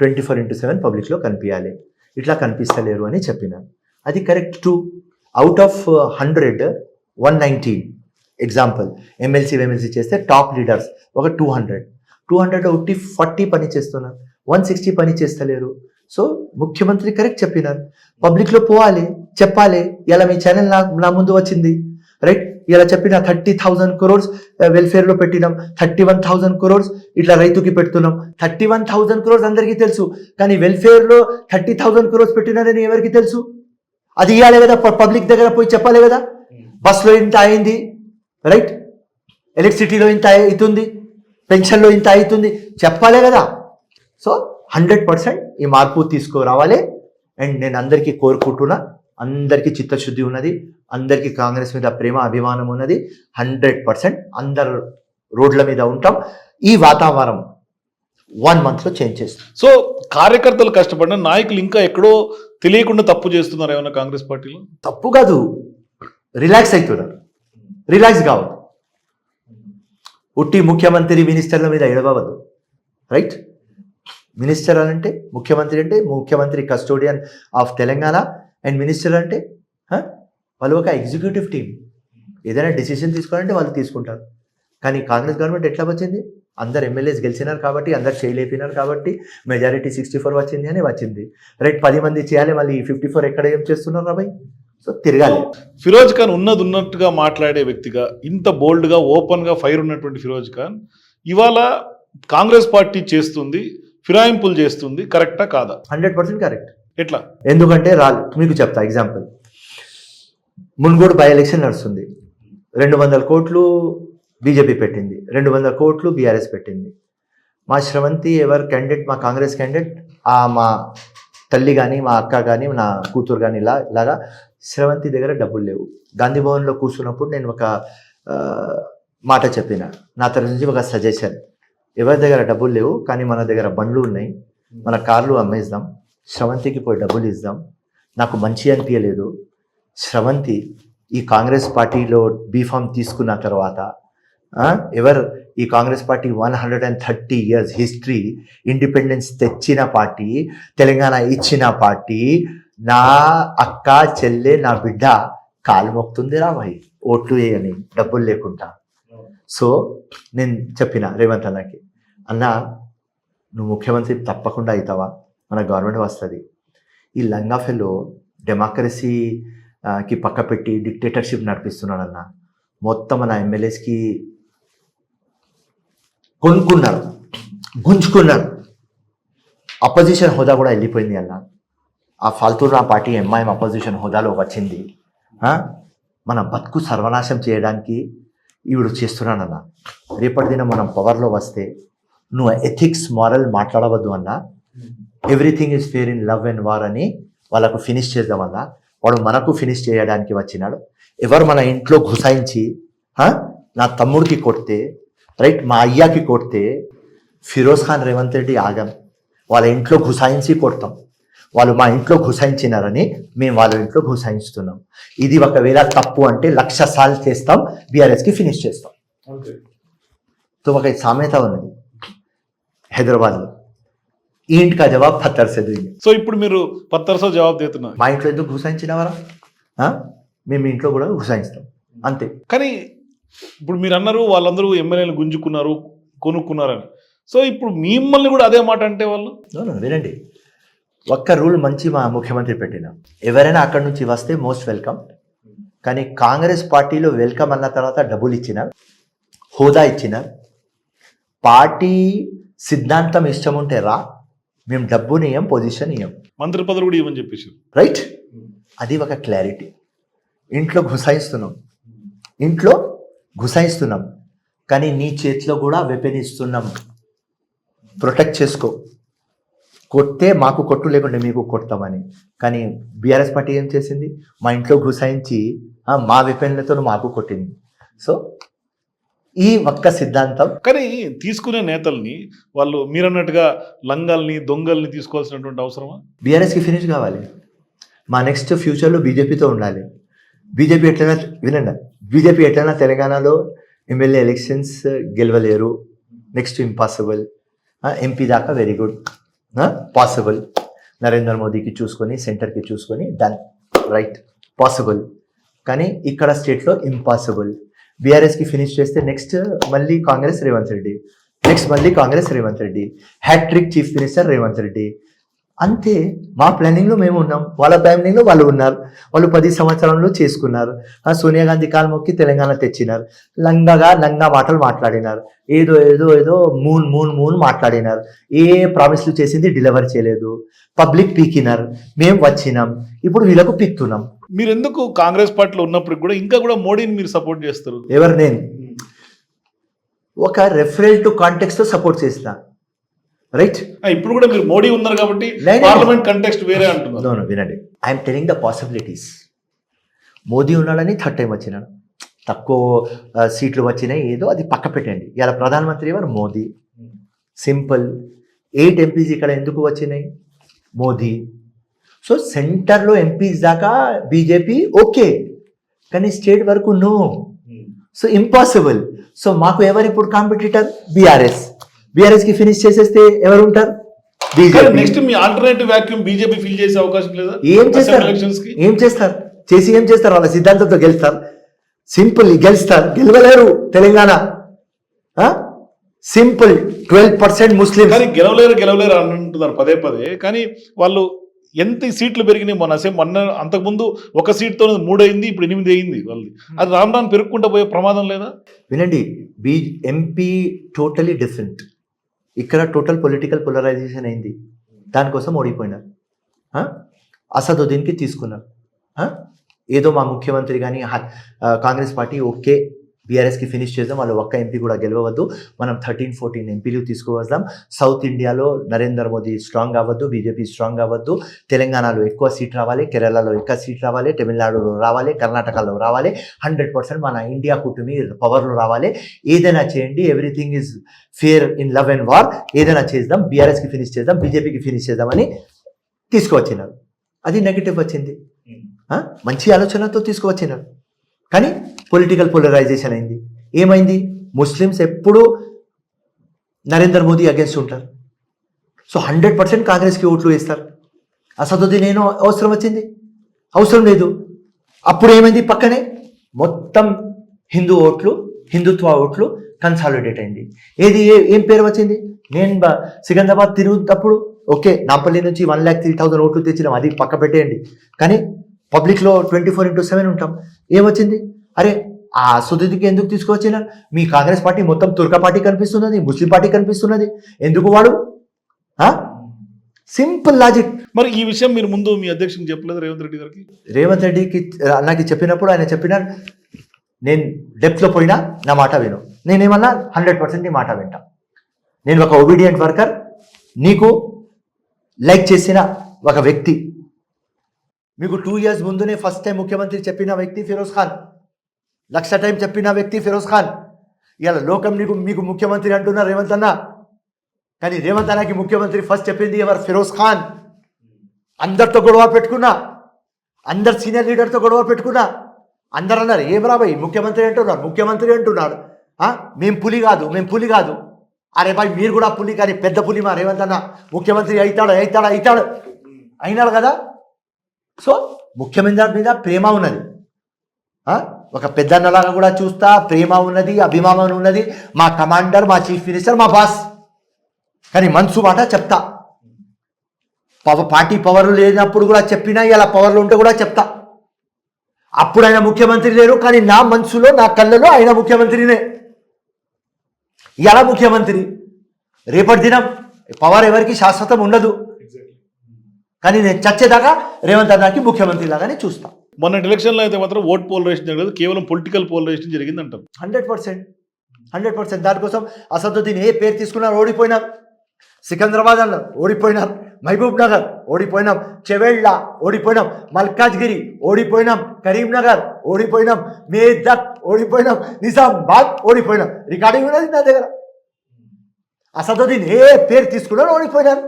B: 24/7 పబ్లిక్లో కనిపించాలి, ఇట్లా కనిపిస్తలేరు అని చెప్పినాను. అది correct. 2 out of 100 119 example MLC చేస్తే టాప్ లీడర్స్ ఒక 200 ఒకటి 40 పని చేస్తున్నారు, 160 పని చేస్తలేరు. సో ముఖ్యమంత్రి కరెక్ట్ చెప్పినారు, పబ్లిక్లో పోవాలి, చెప్పాలి. ఇలా మీ ఛానల్ నా ముందు వచ్చింది, రైట్? ఇలా చెప్పిన 30,000 crores వెల్ఫేర్లో పెట్టినాం, 31,000 crores ఇట్లా రైతుకి పెడుతున్నాం. 31,000 crores అందరికీ తెలుసు, కానీ వెల్ఫేర్లో 30,000 crores పెట్టినారని ఎవరికి తెలుసు? అది ఇవ్వాలి కదా, పబ్లిక్ దగ్గర పోయి చెప్పాలి కదా. బస్లో ఇంత అయింది, రైట్? ఎలక్ట్రిసిటీలో ఇంత అవుతుంది, పెన్షన్లో ఇంత అవుతుంది, చెప్పాలి కదా. సో 100% ఈ మార్పు తీసుకురావాలి. అండ్ నేను అందరికీ కోరుకుంటున్నా, అందరికీ చిత్తశుద్ధి ఉన్నది, అందరికీ కాంగ్రెస్ మీద ప్రేమ అభిమానం ఉన్నది. 100% అందరు రోడ్ల మీద ఉంటాం. ఈ వాతావరణం 1 monthలో చేంజ్ చేస్తాం.
A: సో కార్యకర్తలు కష్టపడిన నాయకులు ఇంకా ఎక్కడో తెలియకుండా తప్పు చేస్తున్నారు ఏమన్నా కాంగ్రెస్ పార్టీలో?
B: తప్పు కాదు, రిలాక్స్ అవుతున్నారు. రిలాక్స్ కావద్దు, ఉట్టి ముఖ్యమంత్రి మినిస్టర్ల మీద ఎడవద్దు, రైట్? మినిస్టర్ అంటే ముఖ్యమంత్రి custodian of Telangana, and minister అంటే వాళ్ళు ఒక ఎగ్జిక్యూటివ్ టీం. ఏదైనా డెసిషన్ తీసుకోవాలంటే వాళ్ళు తీసుకుంటారు. కానీ కాంగ్రెస్ గవర్నమెంట్ ఎట్లా వచ్చింది? అందరు ఎమ్మెల్యేస్ గెలిచినారు కాబట్టి, అందరు చేయలేపినారు కాబట్టి మెజారిటీ 64 వచ్చింది అని వచ్చింది, రైట్? 10 మంది చేయాలి, మళ్ళీ 54 ఎక్కడ ఏం చేస్తున్నారు రాబాయ్? సో తిరగాలి.
A: ఫిరోజ్ ఖాన్ ఉన్నట్టుగా మాట్లాడే వ్యక్తిగా, ఇంత బోల్డ్గా ఓపెన్గా ఫైర్ ఉన్నటువంటి ఫిరోజ్ ఖాన్ ఇవాళ కాంగ్రెస్ పార్టీ చేస్తుంది, ఫిరాయింపులు చేస్తుంది, కరెక్టా కాదా?
B: 100% కరెక్ట్.
A: ఎట్లా?
B: ఎందుకంటే మీకు చెప్తా ఎగ్జాంపుల్. మున్గోడు బై ఎలక్షన్ నడుస్తుంది, 200 కోట్లు బీజేపీ పెట్టింది, 200 కోట్లు బీఆర్ఎస్ పెట్టింది. మా శ్రవంతి ఎవరు క్యాండిడేట్, మా కాంగ్రెస్ క్యాండిడేట్, మా తల్లి కానీ, మా అక్క కానీ, నా కూతురు కానీ, ఇలాగా శ్రవంతి దగ్గర డబ్బులు లేవు. గాంధీ భవన్లో కూర్చున్నప్పుడు నేను ఒక మాట చెప్పిన, నా తరఫు నుంచి ఒక సజెషన్, ఎవరి దగ్గర డబ్బులు లేవు కానీ మన దగ్గర బండ్లు ఉన్నాయి, మన కార్లు అమ్మేద్దాం, శ్రవంతికి పోయి డబ్బులు ఇద్దాం. నాకు మంచి అనిపించలేదు. శ్రవంతి ఈ కాంగ్రెస్ పార్టీలో బీఫామ్ తీసుకున్న తర్వాత ఈ Congress party 130 years history, independence తెచ్చిన పార్టీ, తెలంగాణ ఇచ్చిన పార్టీ, నా అక్క చెల్లె నా బిడ్డ కాలు మొక్కుతుంది రా భాయ్ ఓట్లు వేయని డబ్బులు లేకుండా. సో నేను చెప్పిన రేవంత్ అన్నకి, అన్న నువ్వు ముఖ్యమంత్రి తప్పకుండా అవుతావా, మన గవర్నమెంట్ వస్తుంది. ఈ లంగాఫెలో డెమోక్రసీకి పక్క పెట్టి డిక్టేటర్షిప్ నడిపిస్తున్నాడన్న. మొత్తం మన ఎమ్మెల్యేస్కి కొనుక్కున్నారు, గుంజుకున్నారు. అపోజిషన్ హోదా కూడా వెళ్ళిపోయింది అన్న. ఆ ఫాల్తూరా పార్టీ ఎంఐఎం అపోజిషన్ హోదాలో వచ్చింది. మన బతుకు సర్వనాశం చేయడానికి ఈవిడు చేస్తున్నానన్న. రేపటి దిన మనం పవర్లో వస్తే నువ్వు ఎథిక్స్ మారల్ మాట్లాడవద్దు అన్న. Everything is fair in love and war అని వాళ్ళకు ఫినిష్ చేద్దాం వల్ల వాడు మనకు ఫినిష్ చేయడానికి వచ్చినాడు. ఎవరు మన ఇంట్లో గుసాయించి నా తమ్ముడికి కొడితే, రైట్, మా అయ్యాకి కొడితే ఫిరోజ్ ఖాన్ రేవంత్ రెడ్డి ఆగం. వాళ్ళ ఇంట్లో గుసాయించి కొడతాం. వాళ్ళు మా ఇంట్లో గుసాయించినారని మేము వాళ్ళ ఇంట్లో గుసాయిస్తున్నాం. ఇది ఒకవేళ తప్పు అంటే 1,00,000 సార్లు చేస్తాం, బీఆర్ఎస్కి ఫినిష్ చేస్తాం. तो ఒక సామెత ఉన్నది హైదరాబాద్లో, ఈంట్ కా జవాబ్ పత్తర్ సే దేంగే.
A: సో ఇప్పుడు మీరు పత్తర్సో జవాబు చేస్తున్నారు.
B: మా ఇంట్లో ఎందుకు గుసాయించినవారా, మేము ఇంట్లో కూడా గుసాయిస్తాం అంతే.
A: కానీ ఇప్పుడు మీరు అన్నారు వాళ్ళందరూ ఎమ్మెల్యేలు గుంజుకున్నారు, కొనుక్కున్నారని. సో ఇప్పుడు మిమ్మల్ని కూడా అదే మాట అంటే వాళ్ళు
B: వినండి, ఒక్క రూల్ మంచి మా ముఖ్యమంత్రి పెట్టిన, ఎవరైనా అక్కడి నుంచి వస్తే మోస్ట్ వెల్కమ్. కానీ కాంగ్రెస్ పార్టీలో వెల్కమ్ అన్న తర్వాత డబ్బులు ఇచ్చినారు, హోదా ఇచ్చినారు. పార్టీ సిద్ధాంతం ఇష్టం ఉంటే రా, మేము డబ్బుని ఇయ్యం, పొజిషన్ ఇయ్యం,
A: మంత్రి పదవి కూడా ఇవ్వని చెప్పేసి,
B: రైట్. అది ఒక క్లారిటీ. ఇంట్లో గుసాయిస్తున్నాం కానీ నీ చేతిలో కూడా వెపన్ ఇస్తున్నాం, ప్రొటెక్ట్ చేసుకో. కొట్టే మాకు కొట్టు, లేకుంటే మీకు కొడతామని. కానీ బీఆర్ఎస్ పార్టీ ఏం చేసింది, మా ఇంట్లో గుసాయించి మా వెపన్లతో మాకు కొట్టింది. సో ఈ ఒక్క సిద్ధాంతం.
A: కానీ తీసుకునే నేతల్ని వాళ్ళు మీరన్నట్టుగా లంగాల్ని దొంగల్ని తీసుకోవాల్సినటువంటి అవసరమా?
B: బీఆర్ఎస్కి ఫినిష్ కావాలి. మా నెక్స్ట్ ఫ్యూచర్లో బీజేపీతో ఉండాలి. బీజేపీ ఎట్లయినా తెలంగాణలో ఎమ్మెల్యే ఎలక్షన్స్ గెలవలేరు, నెక్స్ట్ ఇంపాసిబుల్. ఎంపీ దాకా వెరీ గుడ్, పాసిబుల్. నరేంద్ర మోదీకి చూసుకొని, సెంటర్కి చూసుకొని డన్, రైట్, పాసిబుల్. కానీ ఇక్కడ స్టేట్లో ఇంపాసిబుల్. బీఆర్ఎస్కి ఫినిష్ చేస్తే నెక్స్ట్ మళ్ళీ Congress Revanth Reddy, hat trick chief minister Revanth Reddy. అంతే. మా ప్లానింగ్లో మేము ఉన్నాం, వాళ్ళ ప్లానింగ్లో వాళ్ళు ఉన్నారు. వాళ్ళు 10 సంవత్సరంలో చేసుకున్నారు. సోనియా గాంధీ కాలు మొక్కి తెలంగాణ తెచ్చినారు. లంగా మాటలు మాట్లాడినారు, ఏదో మూన్ మాట్లాడినారు. ఏ ప్రామిస్లు చేసింది డెలివర్ చేయలేదు. పబ్లిక్ పీకినారు, మేము వచ్చినాం, ఇప్పుడు వీళ్ళకు పీక్తున్నాం.
A: మీరు ఎందుకు కాంగ్రెస్ పార్టీలో ఉన్నప్పుడు కూడా ఇంకా కూడా మోడీని మీరు సపోర్ట్ చేస్తారు?
B: ఎవరు? నేను ఒక రెఫరెల్ టు కాంటెక్స్ట్ తో సపోర్ట్ చేసిన, రైట్.
A: ఇప్పుడు కూడా మీరు మోడీ ఉన్నారు కాబట్టి పార్లమెంట్ కంటెక్స్ట్ వేరే అంటున్నారు.
B: వినండి, I'm telling the possibilities. Modi ఉన్నాడని థర్డ్ టైం వచ్చినాడు, తక్కువ సీట్లు వచ్చినాయి, ఏదో అది పక్క పెట్టండి. ఇలా ప్రధానమంత్రి ఎవరు? మోదీ. సింపుల్. 8 ఎంపీస్ ఇక్కడ ఎందుకు వచ్చినాయి? మోదీ. సో సెంటర్లో ఎంపీస్ దాకా బీజేపీ ఓకే, కానీ స్టేట్ వరకు నో. So impossible. సో మాకు ఎవరు ఇప్పుడు కాంపిటీటర్? బీఆర్ఎస్ కి ఫినిష్ చేసేస్తే ఎవరు ఉంటారు? బీజేపీ.
A: నెక్స్ట్ మీ ఆల్టర్నేటివ్ వాక్యూమ్ బీజేపీ ఫిల్ చేసే అవకాశం లేదా?
B: ఏం చేస్తారు? వాళ్ళ సిద్ధాంతంతో గెలుస్తారు. సింపుల్, గెలవలేరు తెలంగాణ. సింపుల్. 12% ముస్లిం.
A: కానీ గెలవలేరు అంటున్నారు పదే. కానీ వాళ్ళు ఎంత సీట్లు పెరిగినాయి మొన్న అంతకుముందు 1 సీట్తో 3 అయింది, ఇప్పుడు 8 అయింది వాళ్ళది. అది రాను పెరుగుకుంటూ పోయే ప్రమాదం లేదా?
B: వినండి, ఎంపీ టోటలీ డిఫరెంట్. ఇక్కడ టోటల్ పొలిటికల్ పోలరైజేషన్ అయింది, దానికోసం ఓడిపోయినారు. అసదుద్దీన్కి తీసుకున్నారు. ఏదో మా ముఖ్యమంత్రి కానీ కాంగ్రెస్ పార్టీ ఓకే, బీఆర్ఎస్కి ఫినిష్ చేద్దాం, వాళ్ళు ఒక్క ఎంపీ కూడా గెలవద్దు, మనం 13-14 ఎంపీలు తీసుకువద్దాం. సౌత్ ఇండియాలో నరేంద్ర మోదీ స్ట్రాంగ్ అవ్వద్దు, బీజేపీ స్ట్రాంగ్ అవ్వద్దు. తెలంగాణలో ఎక్కువ సీట్ రావాలి, కేరళలో ఎక్కువ సీట్ రావాలి, తమిళనాడులో రావాలి, కర్ణాటకలో రావాలి. 100% మన ఇండియా కూటమి పవర్లో రావాలి. ఏదైనా చేయండి, everything is fair in love and war. ఏదైనా చేద్దాం, బీఆర్ఎస్కి ఫినిష్ చేద్దాం, బీజేపీకి ఫినిష్ చేద్దామని తీసుకువచ్చినారు. అది నెగిటివ్ వచ్చింది. మంచి ఆలోచనతో తీసుకువచ్చినారు, కానీ పొలిటికల్ పోలరైజేషన్ అయింది. ఏమైంది? ముస్లిమ్స్ ఎప్పుడూ నరేంద్ర మోదీ అగేన్స్ట్ ఉంటారు. సో 100% కాంగ్రెస్కి ఓట్లు వేస్తారు. అసదుద్దీన్ ఏమో అవసరం వచ్చింది, అవసరం లేదు. అప్పుడు ఏమైంది? పక్కనే మొత్తం హిందుత్వ ఓట్లు కన్సాలిడేట్ అయింది. ఏం పేరు వచ్చింది? నేను సికింద్రాబాద్ తిరుగుతప్పుడు ఓకే, నాంపల్లి నుంచి 1,03,000 ఓట్లు తెచ్చినాం, అది పక్క పెట్టేయండి. కానీ పబ్లిక్లో 24/7 ఉంటాం. ఏమొచ్చింది? అరే ఆ సుదీకి ఎందుకు తీసుకువచ్చినారు? మీ కాంగ్రెస్ పార్టీ మొత్తం తుర్క పార్టీ కనిపిస్తున్నది, ముస్లిం పార్టీ కనిపిస్తున్నది, ఎందుకు వాడు? Simple logic.
A: మరి ఈ విషయం మీరు ముందు మీ అధ్యక్షునికి చెప్పలేదు రేవంత్ రెడ్డి గారికి?
B: రేవంత్ రెడ్డికి నాకు చెప్పినప్పుడు ఆయన చెప్పినాడు, నేను డెప్త్లో పోయినా నా మాట విను. నేనేమన్నా 100% నీ మాట వింటా. నేను ఒక ఒబీడియంట్ వర్కర్. నీకు లైక్ చేసిన ఒక వ్యక్తి, మీకు 2 years ముందునే ఫస్ట్ టైం ముఖ్యమంత్రి చెప్పిన వ్యక్తి ఫిరోజ్ ఖాన్, 1,00,000 టైం చెప్పిన వ్యక్తి ఫిరోజ్ ఖాన్. ఇవాళ లోకం మీకు ముఖ్యమంత్రి అంటున్నారు రేవంత్ అన్న, కానీ రేవంత్ అన్నకి ముఖ్యమంత్రి ఫస్ట్ చెప్పింది ఎవరు? ఫిరోజ్ ఖాన్. అందరితో గొడవ పెట్టుకున్నా, అందరు సీనియర్ లీడర్తో గొడవ పెట్టుకున్నా, అందరు అన్నారు ఏం రాబాయి ముఖ్యమంత్రి అంటున్నాడు. మేము పులి కాదు. అరే బాయ్ మీరు కూడా పులి, కానీ పెద్ద పులి మా రేవంత్ అన్న. ముఖ్యమంత్రి అవుతాడు అయినాడు కదా. సో ముఖ్యమంత్రి మీద ప్రేమ ఉన్నది, ఒక పెద్దన్నలాగా కూడా చూస్తా, ప్రేమ ఉన్నది, అభిమానం ఉన్నది. మా కమాండర్, మా చీఫ్ మినిస్టర్, మా బాస్. కానీ మనసు మాట చెప్తా, పార్టీ పవర్ లేనప్పుడు కూడా చెప్పినా, ఇలా పవర్లో ఉంటే కూడా చెప్తా. అప్పుడు ఆయన ముఖ్యమంత్రి లేరు, కానీ నా మనసులో, నా కళ్ళలో ఆయన ముఖ్యమంత్రినే. ఎలా ముఖ్యమంత్రి? రేపటి దినం పవర్ ఎవరికి శాశ్వతం ఉండదు, కానీ నేను చచ్చేదాకా రేవంత్ అన్నకి ముఖ్యమంత్రి లాగానే చూస్తా.
A: మొన్న ఎలక్షన్లో అయితే మాత్రం ఓట్ పోలరైజేషన్ జరగదు, కేవలం పొలిటికల్ పోలరైజేషన్ జరిగింది అంటారు.
B: 100%. దానికోసం అసదుద్దీన్ ఏ పేరు తీసుకున్నారు ఓడిపోయినారు. సికింద్రాబాద్ అన్నారు ఓడిపోయినారు, మహబూబ్ నగర్ ఓడిపోయినాం, చెవెళ్ళ ఓడిపోయినాం, మల్కాజ్గిరి ఓడిపోయినాం, కరీంనగర్ ఓడిపోయినాం, మేదక్ ఓడిపోయినాం, నిజామాబాద్ ఓడిపోయినాం. రికార్డింగ్ ఉన్నది నా దగ్గర. అసదుద్దీన్ ఏ పేరు తీసుకున్నారు ఓడిపోయినారు.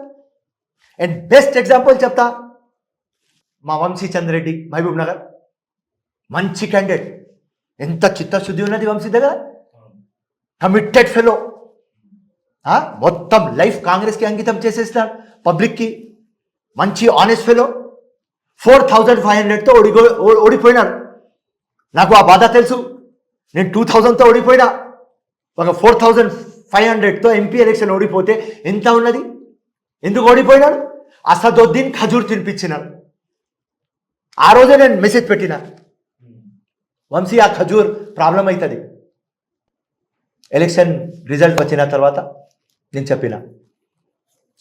B: అండ్ బెస్ట్ ఎగ్జాంపుల్ చెప్తా, మా వంశీ చంద్రెడ్డి, మహబూబ్ నగర్, మంచి క్యాండిడేట్. ఎంత చిత్తశుద్ధి ఉన్నది వంశీ దగ్గర, కమిటెడ్ ఫెలో. మొత్తం లైఫ్ కాంగ్రెస్కి అంకితం చేసేసినాడు, పబ్లిక్కి. మంచి ఆనెస్ట్ ఫెలో. 4,500తో ఓడిపోయినాడు. నాకు ఆ బాధ తెలుసు. నేను 2,000తో ఓడిపోయినా. ఒక 4,500తో ఎంపీ ఎలక్షన్ ఓడిపోతే ఎంత ఉన్నది? ఎందుకు ఓడిపోయినాడు? అసదుద్దీన్ ఖజూర్ తినిపించినాడు. ఆ రోజే నేను మెసేజ్ పెట్టిన, వంశీ ఆ ఖజూర్ ప్రాబ్లం అవుతుంది. ఎలక్షన్ రిజల్ట్ వచ్చిన తర్వాత నేను చెప్పిన.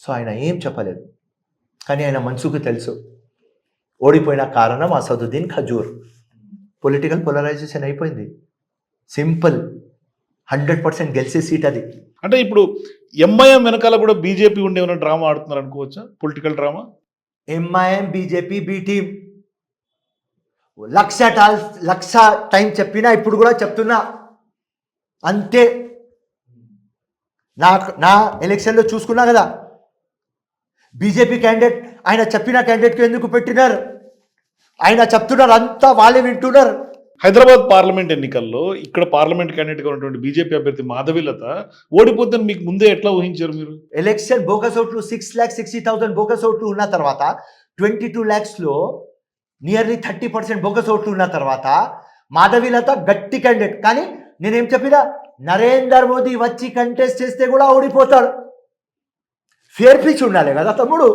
B: సో ఆయన ఏం చెప్పలేదు, కానీ ఆయన మనసుకు తెలుసు ఓడిపోయిన కారణం అసదుద్దీన్ ఖజూర్. పొలిటికల్ పోలరైజేషన్ అయిపోయింది. సింపుల్, 100% గెలిచే సీట్ అది.
A: అంటే ఇప్పుడు ఎంఐఎం వెనకాల కూడా బీజేపీ ఉండే ఉన్న డ్రామా ఆడుతున్నారు అనుకోవచ్చా? Political drama.
B: MIM BJP B team. 1,00,000 time చెప్పినా, ఇప్పుడు కూడా చెప్తున్నా అంతే. నా ఎలక్షన్లో చూసుకున్నా కదా, బీజేపీ క్యాండిడేట్ ఆయన చెప్పిన క్యాండిడేట్కి ఎందుకు పెట్టినారు? ఆయన చెప్తున్నారు, అంతా వాళ్ళే వింటున్నారు.
A: హైదరాబాద్ పార్లమెంట్ ఎన్నికల్లో ఇక్కడ పార్లమెంట్ క్యాండిడేట్గా ఉన్నటువంటి బీజేపీ అభ్యర్థి మాధవీలత ఓడిపోతే మీకు ముందే ఎట్లా ఊహించారు మీరు?
B: ఎలక్షన్ బోగస్ ఓట్లు 6,60,000 బోగస్ ఓట్లు ఉన్న తర్వాత 22 lakhsలో నియర్లీ 30% బోగస్ ఓట్లు ఉన్న తర్వాత మాధవీలత గట్టి క్యాండిడేట్. కానీ నేనేం చెప్పినా, నరేందర్ మోదీ వచ్చి కంటెస్ట్ చేస్తే కూడా ఓడిపోతాడు. ఫేర్ పిచ్ ఉండాలి కదా తమ్ముడు.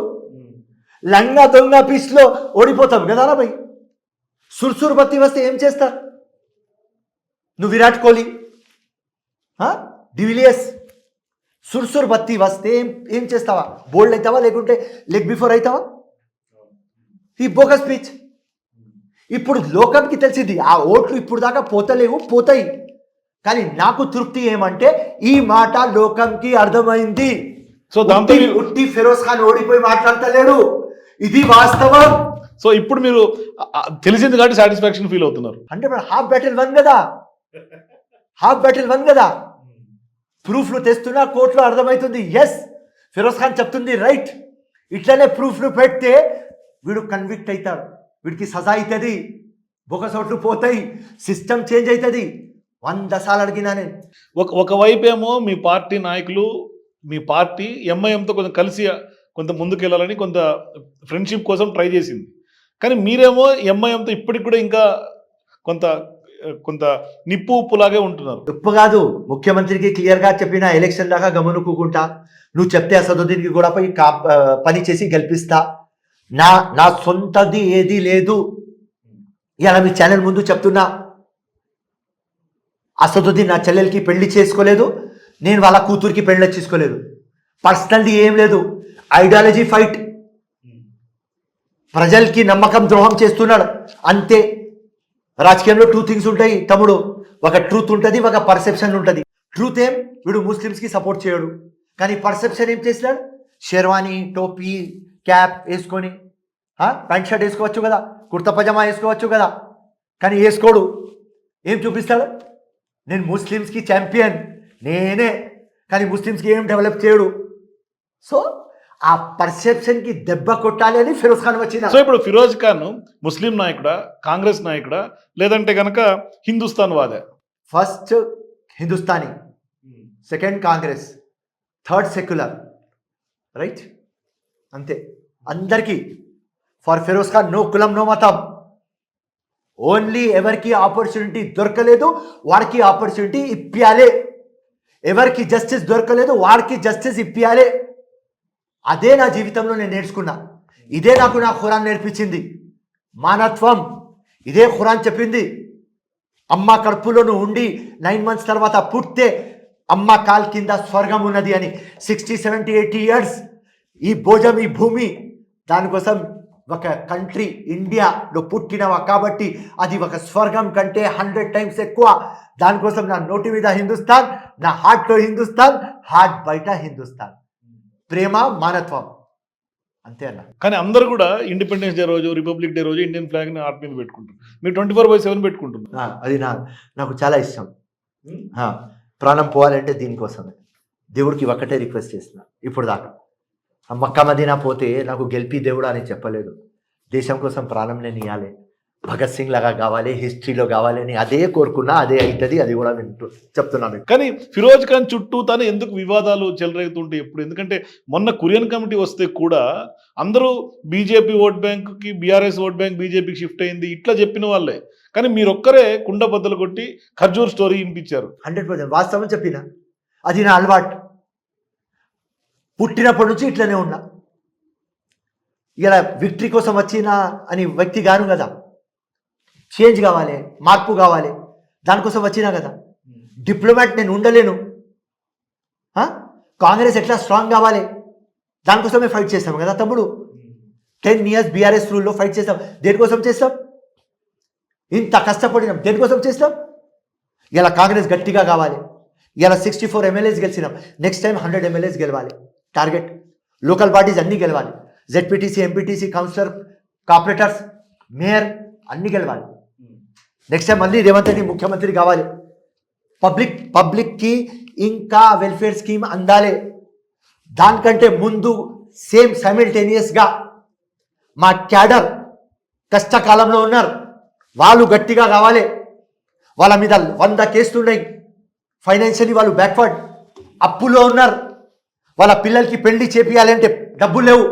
B: లంగా దొంగ పిచ్లో ఓడిపోతాం కదా రా భయ్. సుర్సుర్ బత్తి వస్తే ఏం చేస్తారు? నువ్వు విరాట్ కోహ్లీ, డివిలియర్స్, సుర్సుర్ బత్తి వస్తే ఏం చేస్తావా? బోల్డ్ అవుతావా, లేకుంటే లెగ్ బిఫోర్ అవుతావా? ఈ బోగస్ పిచ్. ఇప్పుడు లోకంకి తెలిసింది ఆ ఓట్లు ఇప్పుడు దాకా పోతాయి. కానీ నాకు తృప్తి ఏమంటే, ఈ మాట లోకంకి అర్థమైంది.
A: సో దాంతో
B: ఉట్టి ఫిరోజ్ ఖాన్ ఓడిపోయి మాట్లాడతలేడు, ఇది వాస్తవం.
A: సో ఇప్పుడు మీరు తెలిసింది కాబట్టి సాటిస్ఫాక్షన్ ఫీల్ అవుతున్నారు.
B: అంటే హాఫ్ బ్యాటిల్ వన్ కదా. ప్రూఫ్లు తెస్తున్నా, కోర్టులో అర్థమవుతుంది. ఎస్, ఫిరోజ్ ఖాన్ చెప్తుంది రైట్. ఇట్లనే ప్రూఫ్లు పెడితే వీడు కన్విక్ట్ అవుతాడు, వీడికి సజా అవుతుంది, బొగస్ ఓట్లు పోతాయి, సిస్టమ్ చేంజ్ అవుతుంది. 100 సార్లు అడిగినా నేను.
A: ఒకవైపు ఏమో మీ పార్టీ నాయకులు, మీ పార్టీ ఎంఐఎంతో కొంచెం కలిసి కొంత ముందుకెళ్ళాలని, కొంత ఫ్రెండ్షిప్ కోసం ట్రై చేసింది. కానీ మీరేమో ఎంఐఎంతో ఇప్పటికి కూడా ఇంకా కొంత నిప్పు ఉప్పులాగే ఉంటున్నారు.
B: ఉప్పు కాదు, ముఖ్యమంత్రికి క్లియర్గా చెప్పిన, ఎలక్షన్ దాకా గమనుకుంటా, నువ్వు చెప్తే అసదుద్దీన్కి కూడా పోయి పని చేసి గెలిపిస్తా. నా సొంతది ఏది లేదు. ఇలా మీ ఛానల్ ముందు చెప్తున్నా, అసదుద్దీన్ నా చెల్లెలకి పెళ్లి చేసుకోలేదు, నేను వాళ్ళ కూతురికి పెళ్లి చేసుకోలేదు. పర్సనల్ది ఏం లేదు, ఐడియాలజీ ఫైట్. ప్రజలకి నమ్మకం ద్రోహం చేస్తున్నాడు అంతే. రాజకీయంలో 2 things ఉంటాయి తమ్ముడు, ఒక ట్రూత్ ఉంటుంది, ఒక పర్సెప్షన్ ఉంటుంది. ట్రూత్ ఏం, వీడు ముస్లిమ్స్కి సపోర్ట్ చేయడు, కానీ పర్సెప్షన్ ఏం చేసినాడు? షెర్వానీ, టోపీ, క్యాప్ వేసుకొని ప్యాంట్ షర్ట్ వేసుకోవచ్చు కదా, కుర్తా పజామా వేసుకోవచ్చు కదా, కానీ వేసుకోడు. ఏం చూపిస్తాడు? నేను ముస్లిమ్స్కి ఛాంపియన్ నేనే, కానీ ముస్లిమ్స్కి ఏం డెవలప్ చేయడు. సో ఆ పర్సెప్షన్కి దెబ్బ కొట్టాలి అని ఫిరోజ్ ఖాన్ వచ్చిన.
A: సో ఇప్పుడు ఫిరోజ్ ఖాన్ ముస్లిం నాయకుడా, కాంగ్రెస్ నాయకుడా, లేదంటే కనుక హిందుస్థాన్ వాదే?
B: First Hindustani, second Congress, third secular, right? అంతే అందరికీ. ఫర్ ఫిరోజ్ ఖాన్ నో కులం నో మతం. ఓన్లీ ఎవరికి ఆపర్చునిటీ దొరకలేదు వాడికి ఆపర్చునిటీ ఇప్పియాలే, ఎవరికి జస్టిస్ దొరకలేదు వాడికి జస్టిస్ ఇప్పియాలే. అదే నా జీవితంలో నేను నేర్చుకున్నా. ఇదే నాకు నా ఖురాన్ నేర్పించింది, మానత్వం. ఇదే ఖురాన్ చెప్పింది. అమ్మ కడుపులోను ఉండి 9 months తర్వాత పుట్టే అమ్మ కాల్ కింద స్వర్గం ఉన్నది అని 60, 70, 80 years ఈ భోజం ఈ భూమి దానికోసం ఒక కంట్రీ ఇండియాలో పుట్టినవా కాబట్టి అది ఒక స్వర్గం కంటే 100 times ఎక్కువ. దానికోసం నా నోటి మీద హిందుస్థాన్, నా హార్ట్లో హిందుస్థాన్, హార్ట్ బయట హిందుస్థాన్. ప్రేమ మానత్వం అంతే అన్న.
A: కానీ అందరూ కూడా ఇండిపెండెన్స్ డే రోజు, రిపబ్లిక్ డే రోజు ఇండియన్ ఫ్లాగ్ని హార్ట్ మీద పెట్టుకుంటారు. మీరు 24/7 పెట్టుకుంటున్నారు.
B: అది నాకు చాలా ఇష్టం. ప్రాణం పోవాలంటే దీనికోసమే. దేవుడికి ఒక్కటే రిక్వెస్ట్ చేస్తున్నా ఇప్పుడు దాకా. మక్కా మదీనా పోతే నాకు గెలిపి దేవుడు అని చెప్పలేదు. దేశం కోసం ప్రాణం నేను ఇవ్వాలి, భగత్ సింగ్ లాగా కావాలి, హిస్టరీలో కావాలి అని అదే కోరుకున్నా. అదే అవుతుంది, అది కూడా వింటూ చెప్తున్నాను.
A: కానీ ఫిరోజ్ ఖాన్ చుట్టూ తను ఎందుకు వివాదాలు చెలరేగుతుంటాయి ఎప్పుడు? ఎందుకంటే మొన్న కురియన్ కమిటీ వస్తే కూడా అందరూ బీజేపీ ఓట్ బ్యాంక్కి, బీఆర్ఎస్ ఓట్ బ్యాంక్ బీజేపీకి షిఫ్ట్ అయింది ఇట్లా చెప్పిన వాళ్ళే. కానీ మీరొక్కరే కుండ బద్దలు కొట్టి ఖర్జూర్ స్టోరీ వినిపించారు.
B: 100% వాస్తవం చెప్పిన. అది నా అలవాటు. పుట్టినప్పటి నుంచి ఇట్లనే ఉన్నా. ఇలా విక్టరీ కోసం వచ్చిన అని వ్యక్తి గాను కదా. చేంజ్ కావాలి, మార్పు కావాలి, దానికోసం వచ్చినా కదా. డిప్లొమాట్ నేను ఉండలేను. కాంగ్రెస్ ఎట్లా స్ట్రాంగ్ కావాలి దానికోసమే ఫైట్ చేస్తాం కదా తమ్ముడు. 10 years బీఆర్ఎస్ రూల్లో ఫైట్ చేస్తాం. దేనికోసం చేస్తాం? ఇంత కష్టపడినాం దేనికోసం చేస్తాం? ఇలా కాంగ్రెస్ గట్టిగా కావాలి. ఇలా 64 MLAs గెలిచినాం. నెక్స్ట్ టైం 100 MLAs గెలవాలి టార్గెట్. లోకల్ బాడీస్ అన్నీ గెలవాలి. ZPTC, MPTC, councillor, corporators, mayor అన్నీ గెలవాలి. నెక్స్ట్ టైం మళ్ళీ రేవంత్ రెడ్డి ముఖ్యమంత్రి కావాలి. పబ్లిక్కి ఇంకా వెల్ఫేర్ స్కీమ్ అందాలి. దానికంటే ముందు సేమ్ సైమిల్టేనియస్గా మా క్యాడర్ కష్టకాలంలో ఉన్నారు, వాళ్ళు గట్టిగా కావాలి. వాళ్ళ మీద 100 కేసులు ఉన్నాయి. ఫైనాన్షియలీ వాళ్ళు బ్యాక్వర్డ్, అప్పులో ఉన్నారు. వాళ్ళ పిల్లలకి పెళ్లి చేపియాలంటే డబ్బులు లేవు,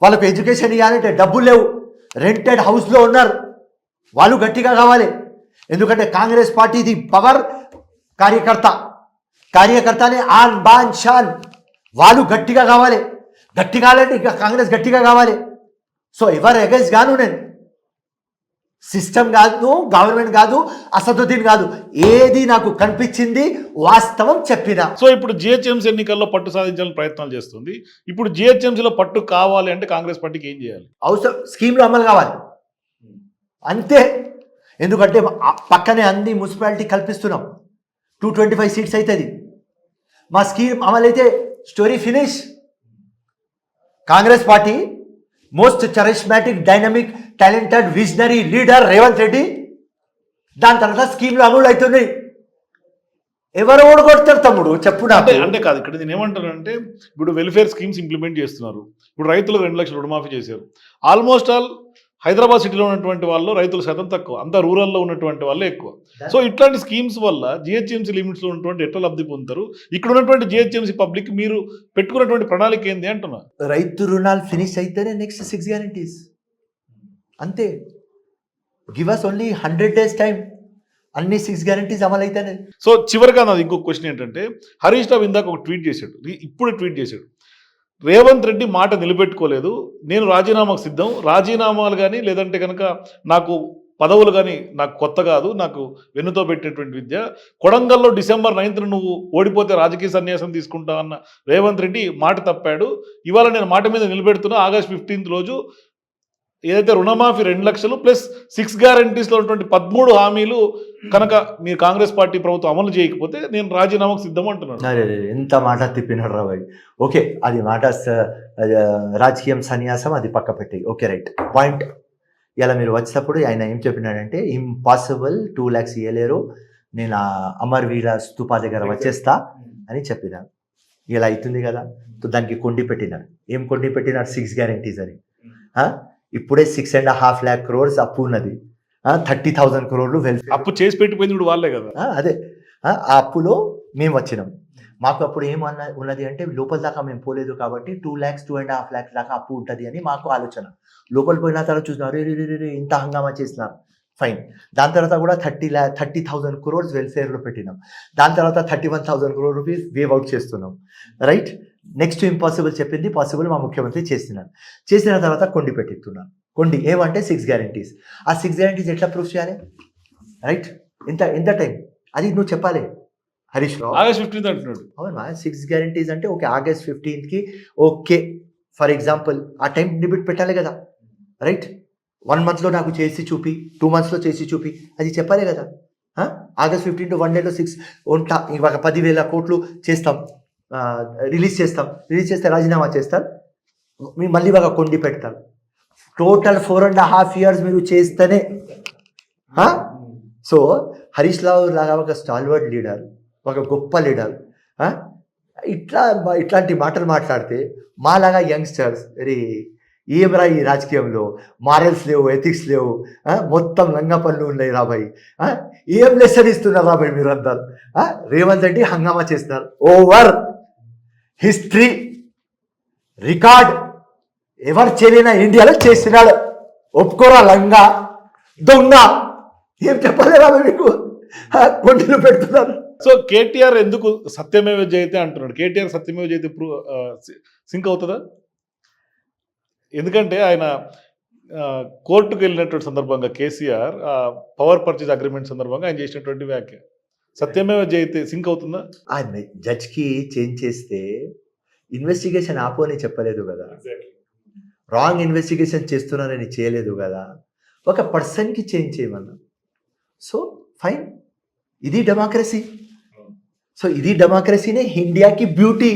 B: వాళ్ళకు ఎడ్యుకేషన్ ఇవ్వాలంటే డబ్బులు లేవు, రెంటెడ్ హౌస్లో ఉన్నారు. వాళ్ళు గట్టిగా కావాలి. ఎందుకంటే కాంగ్రెస్ పార్టీది పవర్ కార్యకర్తనే ఆన్ బాన్ షాన్. వాళ్ళు గట్టిగా కావాలి. గట్టి కావాలంటే ఇంకా కాంగ్రెస్ గట్టిగా కావాలి. సో ఎవరు అగెన్స్ట్ గాను నేను. సిస్టమ్ కాదు, గవర్నమెంట్ కాదు, అసదుద్దీన్ కాదు, ఏది నాకు కనిపించింది వాస్తవం చెప్పిన.
A: సో ఇప్పుడు జిహెచ్ఎంసీ ఎన్నికల్లో పట్టు సాధించాలని ప్రయత్నాలు చేస్తుంది. ఇప్పుడు జిహెచ్ఎంసీలో పట్టు కావాలి అంటే కాంగ్రెస్ పార్టీకి ఏం చేయాలి?
B: అవసరం స్కీమ్లు అమలు కావాలి అంతే. ఎందుకంటే పక్కనే అన్ని మున్సిపాలిటీ కల్పిస్తున్నాం. 225 seats అవుతుంది. మా స్కీమ్ అమలైతే story finish. Congress party most charismatic, dynamic, talented, visionary leader Revanth Reddy. దాని తర్వాత స్కీమ్లు అమలు అవుతున్నాయి. ఎవరు ఓడగొడతారు తమ్ముడు చెప్పు నాకు.
A: అంటే కాదు, ఇక్కడ నేను ఏమంటానంటే ఇప్పుడు వెల్ఫేర్ స్కీమ్స్ ఇంప్లిమెంట్ చేస్తున్నారు. ఇప్పుడు రైతులకు 2 లక్షల రుణమాఫీ చేశారు. ఆల్మోస్ట్ ఆల్ హైదరాబాద్ సిటీలో ఉన్నటువంటి వాళ్ళు రైతుల శాతం తక్కువ, అంతా రూరల్లో ఉన్నటువంటి వాళ్ళే ఎక్కువ. సో ఇట్లాంటి స్కీమ్స్ వల్ల జిహెచ్ఎంసీ లిమిట్స్లో ఉన్నటువంటి ఎట్లా లబ్ధి పొందుతారు? ఇక్కడ ఉన్నటువంటి జిహెచ్ఎంసీ పబ్లిక్ మీరు పెట్టుకున్నటువంటి ప్రణాళిక ఏంది అంటున్నా?
B: రైతు రుణాలు ఫినిష్ అయితేనే నెక్స్ట్ 6 guarantees అంతే. Give us only 100 days time, అన్ని 6 guarantees అమలు అయితేనే.
A: సో చివరిగా నాది ఇంకొక క్వశ్చన్ ఏంటంటే, హరీష్ రావు ఇందాక ఒక ట్వీట్ చేశాడు, ఇప్పుడు ట్వీట్ చేశాడు, రేవంత్ రెడ్డి మాట నిలబెట్టుకోలేదు, నేను రాజీనామాకు సిద్ధం, రాజీనామాలు కానీ లేదంటే కనుక నాకు పదవులు కానీ నాకు కొత్త కాదు, నాకు వెన్నుతో పెట్టినటువంటి విద్య. కొడంగల్లో December 9th నువ్వు ఓడిపోతే రాజకీయ సన్యాసం తీసుకుంటా అన్న రేవంత్ రెడ్డి మాట తప్పాడు. ఇవాళ నేను మాట మీద నిలబెడుతున్నా. August 15th రోజు ఏదైతే రుణమాఫీ 2 లక్షలు ప్లస్ 6 గ్యారంటీస్లో ఉన్నటువంటి 13 హామీలు కనుక మీరు కాంగ్రెస్ పార్టీ ప్రభుత్వం అమలు చేయకపోతే నేను రాజీనామాకు సిద్ధం అంటున్నాను.
B: అరే ఎంత మాట తిప్పినాడు రా భాయ్. ఓకే, అది మాట రాజకీయం సన్యాసం, అది పక్క పెట్టి. Okay right point. ఇలా మీరు వచ్చినప్పుడు ఆయన ఏం చెప్పినాడంటే ఇంపాసిబుల్ 2 lakhs ఇవ్వలేరు, నేను అమరవీర స్తూపా దగ్గర వచ్చేస్తా అని చెప్పినాను. ఇలా అవుతుంది కదా. దానికి కొండి పెట్టినాడు. ఏం కొండి పెట్టినాడు? 6 guarantees అని. ఇప్పుడే 6.5 lakh crores అప్పు ఉన్నది. 30,000 crores వెల్ఫేర్
A: అప్పు చేసి పెట్టిపోయింది ఇప్పుడు వాళ్ళే కదా.
B: అదే ఆ అప్పులో మేము వచ్చినాం. మాకు అప్పుడు ఏమన్నా ఉన్నది అంటే లోపల దాకా మేము పోలేదు కాబట్టి 2 lakhs 2.5 lakhs దాకా అప్పు ఉంటుంది అని మాకు ఆలోచన. లోపల పోయిన తర్వాత చూసినారు, రే ఇంత హంగామా చేసినారు. ఫైన్. దాని తర్వాత కూడా 30,000 crores వెల్ఫేర్లో పెట్టినాం. దాని తర్వాత 31,000 crore rupees వేవ్ అవుట్ చేస్తున్నాం. రైట్. నెక్స్ట్ ఇంపాసిబుల్ చెప్పింది పాసిబుల్ మా ముఖ్యమంత్రి చేస్తున్నాను. చేసిన తర్వాత కొండి పెట్టిస్తున్నాను. కొండి ఏమంటే 6 guarantees. ఆ 6 guarantees ఎట్లా ప్రూఫ్ చేయాలి? రైట్. ఎంత టైం అది నువ్వు చెప్పాలి హరీష్ రావు.
A: August 15th అంటున్నాడు.
B: అవునా? 6 guarantees అంటే okay, August 15th okay for example ఆ టైం లిమిట్ పెట్టాలి కదా. రైట్. 1 monthలో నాకు చేసి చూపి, 2 monthsలో చేసి చూపి, అది చెప్పాలి కదా. August 15 1 dayలో 6 ఉంటా, ఇవాళ 10,000 కోట్లు చేస్తాం, రిలీజ్ చేస్తే రాజీనామా చేస్తారు, మీరు మళ్ళీ బాగా కొండి పెడతారు. టోటల్ 4.5 years మీరు చేస్తేనే. సో హరీష్ రావు లాగా ఒక స్టాల్వర్డ్ లీడర్, ఒక గొప్ప లీడర్ ఇట్లాంటి మాటలు మాట్లాడితే మాలాగా యంగ్స్టర్స్ రే ఏమరా ఈ రాజకీయంలో మారల్స్ లేవు, ఎథిక్స్ లేవు, మొత్తం లంగా పనులు ఉన్నాయి రాబాయి, ఏం లెసన్ ఇస్తున్నారు రాబాయి మీరంతా. రేవంత్ రెడ్డి హంగామా చేస్తున్నారు. ఓవర్ హిస్టరీ రికార్డ్ ఎవరు చేయలేనా ఇండియాలో చేసినాడు. ఒప్పుకోరా లంగా దొంగ, ఏం చెప్పాలి రాబాయి మీకు. కొండలు పెడుతున్నారు.
A: సో కేటీఆర్ ఎందుకు సత్యమేవ జయతే అంటున్నాడు? కేటీఆర్ సత్యమేవ జయతే సింక్ అవుతుందా? ఎందుకంటే ఆయన కోర్టుకు వెళ్ళినటువంటి సందర్భంగా కేసీఆర్ పవర్ పర్చేజ్ అగ్రిమెంట్ సందర్భంగా ఆయన చేసినటువంటి వ్యాఖ్య సత్యమేవ జయతే సింక్ అవుతుందా?
B: జడ్జ్కి చేంజ్ చేస్తే ఇన్వెస్టిగేషన్ ఆపు అని చెప్పలేదు కదా, రాంగ్ ఇన్వెస్టిగేషన్ చేస్తున్నారని చేయలేదు కదా, ఒక పర్సన్కి చేంజ్ చేయమన్నా. సో ఫైన్, ఇది డెమోక్రసీ. సో ఇది డెమోక్రసీనే ఇండియాకి బ్యూటీ.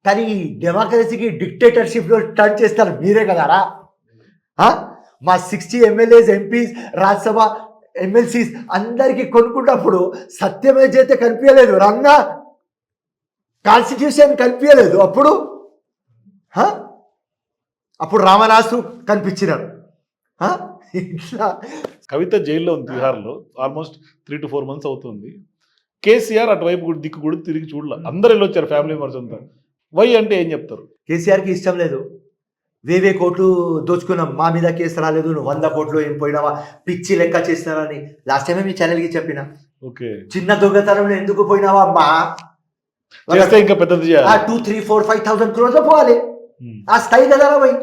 B: కానీ డెమోక్రసీకి డిక్టేటర్షిప్లో టర్న్ చేస్తారు మీరే కదారా. మా 60 MLAs ఎంపీస్ రాజ్యసభ ఎమ్మెల్సీస్ అందరికీ కొనుక్కున్నప్పుడు సత్యమే చేతే కనిపించలేదు, రన్నా కాన్స్టిట్యూషన్ కనిపించలేదు. అప్పుడు రామనాసు కనిపించినారు. ఇట్లా
A: కవిత జైల్లో ఉంది తిహార్లో, ఆల్మోస్ట్ 3 to 4 months అవుతుంది. కేసీఆర్ అటువైపు దిక్కు కూడా తిరిగి చూడలే, అందరు వెళ్ళొచ్చారు ఫ్యామిలీ మెంబర్స్ అంతా. వై అంటే ఏం చెప్తారు?
B: కేసీఆర్కి ఇష్టం లేదు. 1000 కోట్లు దోచుకున్నాం, మా మీద కేసు రాలేదు, నువ్వు 100 కోట్లు ఏం పోయినావా, పిచ్చి లెక్క చేస్తున్నారని లాస్ట్ టైమే మీ ఛానల్కి చెప్పిన.
A: ఓకే,
B: చిన్న దొంగతనంలో ఎందుకు పోయినావా అమ్మా,
A: ఇంకా పెద్దది
B: 2, 3, 4, 5,000 crores పోవాలి. ఆ స్థాయి కదా రా భయ్.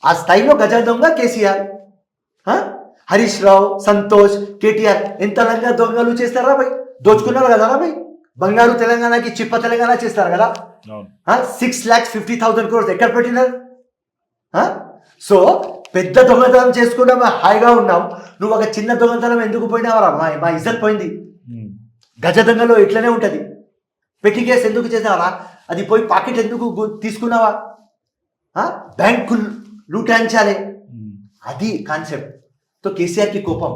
B: ఆ స్థాయిలో గజ దొంగ కేసీఆర్. హరీష్ రావు, సంతోష్, కేటీఆర్ ఎంత లంగా దొంగలు చేస్తారా భయ్, దోచుకున్నారు కదా రా భయ్. బంగారు తెలంగాణకి చిప్ప తెలంగాణ చేస్తారు కదా. 6,50,000 crores ఎక్కడ పెట్టినారు? సో పెద్ద దొంగతనం చేసుకున్నాం, హాయిగా ఉన్నాం. నువ్వు ఒక చిన్న దొంగతనం ఎందుకు పోయినావరా? మా ఇజ్జత్ పోయింది. గజ దొంగలో ఇట్లనే ఉంటుంది. పెట్టి కేసు ఎందుకు చేసావరా? అది పోయి పాకెట్ ఎందుకు తీసుకున్నావా? బ్యాంకు లూటాయించాలి, అది కాన్సెప్ట్. తో కేసీఆర్కి కోపం,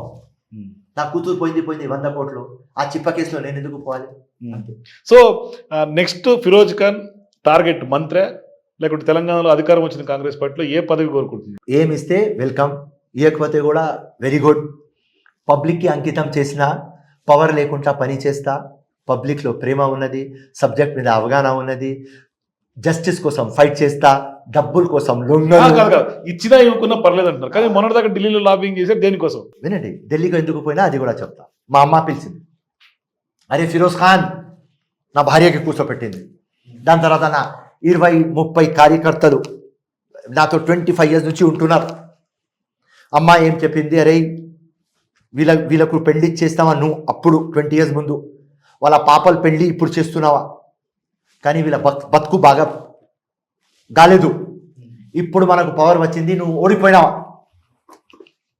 B: నా కూతురు పోయింది 100 కోట్లు, ఆ చిప్ప కేసులో నేను ఎందుకు పోవాలి.
A: So next Feroz Khan target మంత్రి, లేకుంటే తెలంగాణలో అధికారం వచ్చిన కాంగ్రెస్ పార్టీలో ఏ పదవి కోరుకుంటుంది?
B: ఏమిస్తే వెల్కమ్, ఇవ్వకపోతే కూడా వెరీ గుడ్. పబ్లిక్కి అంకితం చేసిన, పవర్ లేకుండా పని చేస్తా, పబ్లిక్లో ప్రేమ ఉన్నది, సబ్జెక్ట్ మీద అవగాహన ఉన్నది, జస్టిస్ కోసం ఫైట్ చేస్తా, డబ్బుల కోసం
A: ఇచ్చినా ఇవ్వకున్నా పర్లేదు అంటున్నారు. కానీ మొన్నటిదాకా ఢిల్లీలో లాబింగ్ చేశారు దేనికోసం?
B: వినండి, ఢిల్లీకి ఎందుకు పోయినా అది కూడా చెప్తా. మా అమ్మ పిలిచింది, అరే ఫిరోజ్ ఖాన్ నా భార్యకి కూర్చోపెట్టింది. దాని తర్వాత నా 20-30 కార్యకర్తలు నాతో 25 years నుంచి ఉంటున్నారు. అమ్మ ఏం చెప్పింది, అరే వీళ్ళకు పెళ్లి చేస్తావా నువ్వు, అప్పుడు 20 years ముందు వాళ్ళ పాపల పెళ్లి ఇప్పుడు చేస్తున్నావా, కానీ వీళ్ళ బతుకు బాగా కాలేదు, ఇప్పుడు మనకు పవర్ వచ్చింది, నువ్వు ఓడిపోయినావా,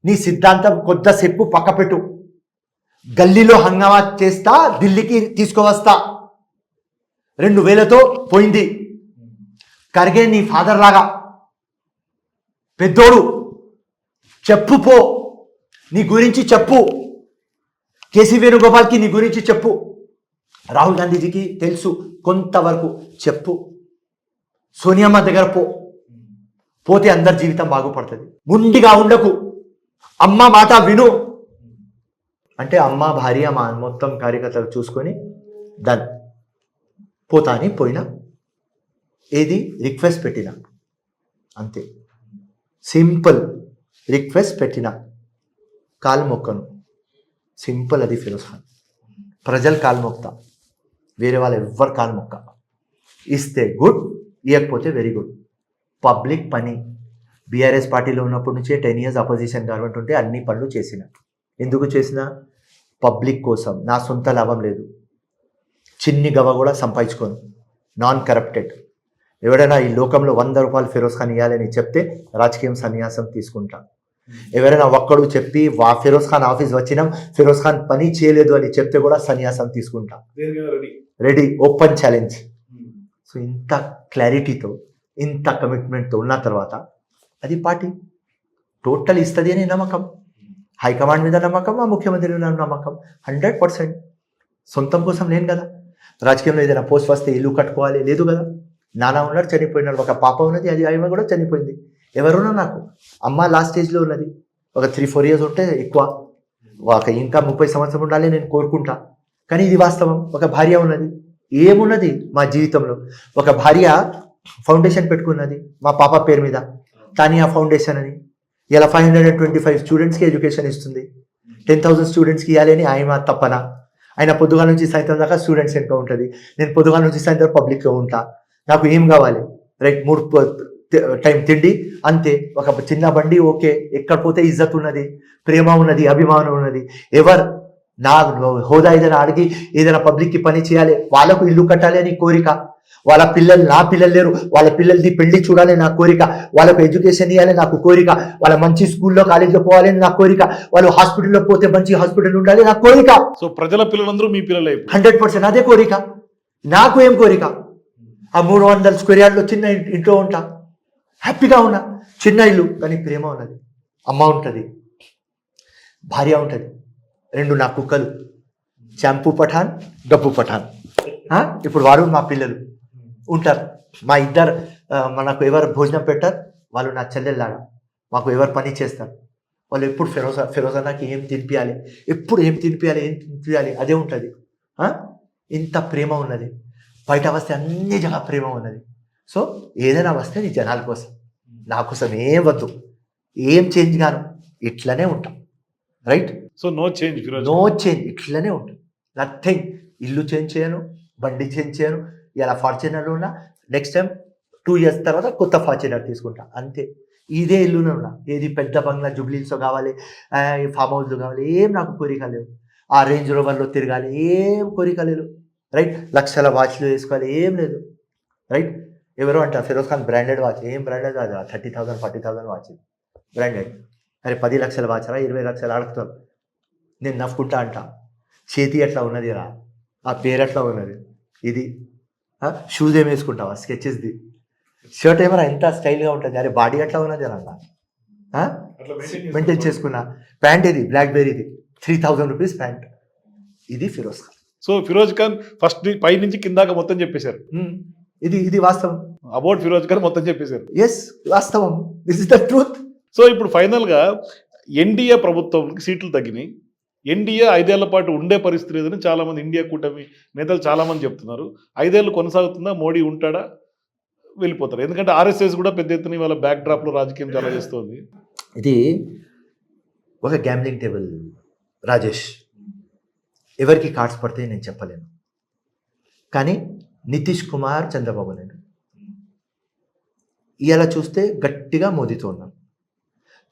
B: నీ సిద్ధాంతం కొద్దిసేపు పక్క పెట్టు, గల్లీలో హంగామా చేస్తా, ఢిల్లీకి తీసుకువస్తా, 2000తో పోయింది. ఖర్గే నీ ఫాదర్ లాగా పెద్దోడు, చెప్పు పో, నీ గురించి చెప్పు, కేసీ వేణుగోపాల్కి నీ గురించి చెప్పు, రాహుల్ గాంధీజీకి తెలుసు కొంతవరకు చెప్పు, సోనియమ్మ దగ్గర పోతే అందరి జీవితం బాగుపడుతుంది. ముండిగా ఉండకు, అమ్మ మాట విను అంటే అమ్మ భార్య మా మొత్తం కార్యకర్తలు చూసుకొని డన్ పోతా అని పోయినా, ఏది రిక్వెస్ట్ పెట్టిన, అంతే, సింపుల్ రిక్వెస్ట్ పెట్టిన, కాలు మొక్కను, సింపుల్. అది ఫిరోజ్ ఖాన్, ప్రజలు కాలు మొక్తా, వేరే వాళ్ళు ఎవ్వరు కాలు మొక్క, ఇస్తే గుడ్, ఇవ్వకపోతే వెరీ గుడ్. పబ్లిక్ పని, బీఆర్ఎస్ పార్టీలో ఉన్నప్పటి నుంచే 10 years అపోజిషన్ గవర్నమెంట్ ఉంటే అన్ని పనులు చేసిన. ఎందుకు చేసిన? పబ్లిక్ కోసం, నా సొంత లాభం లేదు, చిన్ని గవ కూడా సంపాదించుకోను, నాన్ కరప్టెడ్. ఎవరైనా ఈ లోకంలో 100 రూపాయలు ఫిరోజ్ ఖాన్ ఇవ్వాలని చెప్తే రాజకీయం సన్యాసం తీసుకుంటా. ఎవరైనా ఒక్కడు చెప్పి ఫిరోజ్ ఖాన్ ఆఫీస్ వచ్చినాం, ఫిరోజ్ ఖాన్ పని చేయలేదు అని చెప్తే కూడా సన్యాసం తీసుకుంటా, రెడీ, ఓపెన్ ఛాలెంజ్. సో ఇంత క్లారిటీతో, ఇంత కమిట్మెంట్తో ఉన్న తర్వాత అది పార్టీ టోటల్ ఇస్తుంది అని నమ్మకం, హైకమాండ్ మీద నమ్మకం, మా ముఖ్యమంత్రి మీద నమ్మకం, 100%. సొంతం కోసం లేను కదా, రాజకీయంలో ఏదైనా పోస్ట్ వస్తే ఇల్లు కట్టుకోవాలి లేదు కదా. నాన్న ఉన్నాడు, చనిపోయినాడు, ఒక పాప ఉన్నది, అది ఆమె కూడా చనిపోయింది. ఎవరున్నా నాకు అమ్మ లాస్ట్ స్టేజ్లో ఉన్నది, ఒక 3-4 years ఉంటే ఎక్కువ, ఇంకా 30 సంవత్సరం ఉండాలి నేను కోరుకుంటా. కానీ ఇది వాస్తవం. ఒక భార్య ఉన్నది, ఏమున్నది మా జీవితంలో, ఒక భార్య ఫౌండేషన్ పెట్టుకున్నది మా పాప పేరు మీద, తానియా ఫౌండేషన్ అని. ఇలా 525 స్టూడెంట్స్కి ఎడ్యుకేషన్ ఇస్తుంది, 10,000 స్టూడెంట్స్కి ఇవ్వాలి అని ఆయన తప్పన. ఆయన పొద్దుగాల నుంచి సాయంత్రం దాకా స్టూడెంట్స్ వెనుక ఉంటుంది, నేను పొద్దుగాల నుంచి సాయంత్రం పబ్లిక్గా ఉంటా. నాకు ఏం కావాలి, రైట్, 3 టైం తిండి అంతే, ఒక చిన్న బండి ఓకే, ఎక్కడ పోతే ఇజ్జత్ ఉన్నది, ప్రేమ ఉన్నది, అభిమానం ఉన్నది. ఎవరు నా హోదా ఏదైనా అడిగి ఏదైనా పబ్లిక్కి పని చేయాలి, వాళ్ళకు ఇల్లు కట్టాలి అని కోరిక, వాళ్ళ పిల్లలు, నా పిల్లలు లేరు, వాళ్ళ పిల్లలది పెళ్లి చూడాలి నా కోరిక, వాళ్ళకు ఎడ్యుకేషన్ ఇవ్వాలి నాకు కోరిక, వాళ్ళ మంచి స్కూల్లో కాలేజీలో పోవాలని నా కోరిక, వాళ్ళు హాస్పిటల్లో పోతే మంచి హాస్పిటల్ ఉండాలి నా కోరిక.
A: సో ప్రజల పిల్లలందరూ మీ పిల్లలే
B: 100% అదే కోరిక. నాకు ఏం కోరిక, ఆ 300 square yardలో చిన్న ఇంట్లో ఉంటా, హ్యాపీగా ఉన్నా, చిన్న ఇల్లు కానీ ప్రేమ ఉన్నది, అమ్మ ఉంటుంది, భార్య ఉంటుంది, 2 నా కుక్కలు, షాంపూ పఠాన్, గప్పు పఠాన్. ఇప్పుడు వారు మా పిల్లలు ఉంటారు, మా ఇద్దరు, మనకు ఎవరు భోజనం పెట్టారు వాళ్ళు నా చెల్లెల్లాగా, మాకు ఎవరు పని చేస్తారు, వాళ్ళు ఎప్పుడు ఫిరోజ్ అన్నకి ఏం తినిపించాలి, ఎప్పుడు ఏం తినిపించాలి అదే ఉంటుంది. ఇంత ప్రేమ ఉన్నది, బయట వస్తే అన్ని జగ ప్రేమ ఉన్నది. సో ఏదైనా వస్తే నీ జనాల కోసం, నా కోసం ఏం వద్దు, ఏం చేంజ్ గాను, ఇట్లనే ఉంటాం, right.
A: So no change,
B: no change, ఇట్లనే ఉంటుంది, నథింగ్. ఇల్లు చేంజ్ చేయను, బండి చేంజ్ చేయను. ఇలా ఫార్చునర్లో ఉన్నా, నెక్స్ట్ టైం 2 years తర్వాత కొత్త ఫార్చునర్ తీసుకుంటా, అంతే. ఇదే ఇల్లునే ఉన్నా, ఏది పెద్ద బంగ్లా జూబ్లీహిల్స్లో కావాలి, ఫామ్ హౌస్లో కావాలి, ఏం నాకు కోరిక లేవు. ఆ రేంజ్ రోవర్లో తిరగాలి, ఏం కోరిక లేదు, రైట్. లక్షల వాచ్లు వేసుకోవాలి, ఏం లేదు, రైట్. ఎవరో అంటారు ఫిరోజ్ ఖాన్ బ్రాండెడ్ వాచ్, ఏం బ్రాండెడ్ వాచ్, 30,000 40,000 వాచ్ బ్రాండెడ్. అరే 10 లక్షల వాచ్ రా, 20 లక్షలు అడుగుతారు. నేను నవ్వుకుంటా అంటా, చేతి అట్లా ఉన్నది రా, ఆ పేరు అట్లా ఉన్నది, ఇది షూస్ ఏం వేసుకుంటావా, స్కెచెస్ది, షర్ట్ ఏమైనా ఎంత స్టైల్గా ఉంటుంది, అరే బాడీ అట్లా ఉన్నది అని అన్న మెయింటైన్ చేసుకున్నా. ప్యాంట్ ఇది బ్లాక్బెర్రీది, 3,000 rupees ప్యాంట్, ఇది ఫిరోజ్ ఖాన్.
A: సో ఫిరోజ్ ఖాన్ ఫస్ట్ పై నుంచి కిందాక మొత్తం చెప్పేశారు,
B: ఇది వాస్తవం.
A: అబౌట్ ఫిరోజ్ ఖాన్ మొత్తం చెప్పేశారు.
B: ఎస్, వాస్తవం, this is the truth.
A: So ఇప్పుడు ఫైనల్గా ఎన్డీఏ ప్రభుత్వంకి సీట్లు తగ్గినాయి, ఎన్డీఏ 5 ఏళ్ల పాటు ఉండే పరిస్థితి లేదని చాలామంది ఇండియా కూటమి నేతలు చాలామంది చెప్తున్నారు. 5 ఏళ్ళు కొనసాగుతుందా, మోడీ ఉంటాడా, వెళ్ళిపోతారు? ఎందుకంటే ఆర్ఎస్ఎస్ కూడా పెద్ద ఎత్తున వాళ్ళ బ్యాక్ డ్రాప్లో రాజకీయం చాలా చేస్తుంది.
B: ఇది ఒక గ్యామ్లింగ్ టేబుల్ రాజేష్, ఎవరికి కార్డ్స్ పడతాయి నేను చెప్పలేను. కానీ నితీష్ కుమార్, చంద్రబాబు నాయుడు ఇలా చూస్తే గట్టిగా మోదీతో ఉన్నాను.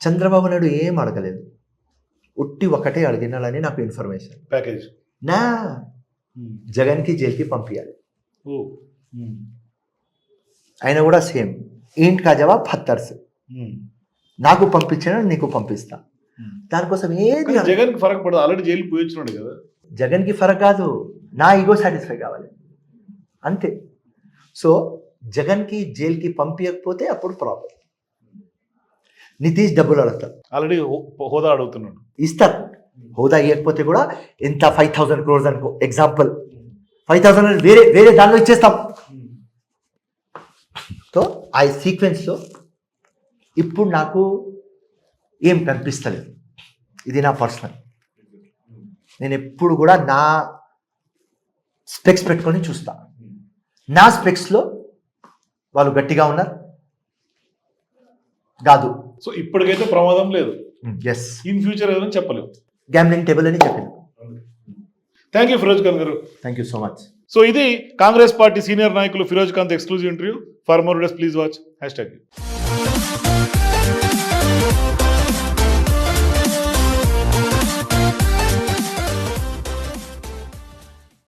B: చంద్రబాబు నాయుడు ఏం అడగలేదు, ఉట్టి ఒకటే అడిగినాలని నాకు ఇన్ఫర్మేషన్,
A: ప్యాకేజ్
B: నా జగన్కి జైలుకి పంపించాలి. ఆయన కూడా సేమ్ ఏంటి కా జవాబ్ 70 से నాకు పంపించిన నీకు పంపిస్తా. దానికోసం ఏది
A: జగన్ కి ఫరక్ పడదు, ఆల్రెడీ జైలు పోయి వచ్చినాడు కదా.
B: జగన్కి ఫరక్ కాదు, నా ఈగో సాటిస్ఫై కావాలి అంతే. సో జగన్కి జైలుకి పంపించకపోతే అప్పుడు ప్రాబ్లం. నితీష్ డబ్బులు అడుగుతారు,
A: ఆల్రెడీ హోదా అడుగుతున్నాడు,
B: ఇస్తారు. హోదా ఇవ్వకపోతే కూడా ఎంత 5,000 crores అనుకో ఎగ్జాంపుల్, 5,000 వేరే వేరే దానిలో ఇచ్చేస్తాం. సో ఆ సీక్వెన్స్లో ఇప్పుడు నాకు ఏం కనిపిస్తలేదు. ఇది నా పర్సనల్, నేను ఎప్పుడు కూడా నా స్పెక్స్ పెట్టుకొని చూస్తా. నా స్పెక్స్లో వాళ్ళు గట్టిగా ఉన్నారు కాదు.
A: సో ఇప్పటికైతే ప్రమాదం లేదు,
B: ఎస్,
A: ఇన్ ఫ్యూచర్ ఏదైనా చెప్పలేము.
B: గ్యామ్లింగ్ టేబుల్ అని చెప్పింది.
A: థ్యాంక్ యూ ఫిరోజ్ ఖాన్ గారు.
B: Thank you so much.
A: So ఇది కాంగ్రెస్ పార్టీ సీనియర్ నాయకులు Feroz Khan exclusive interview. For more days please watch #.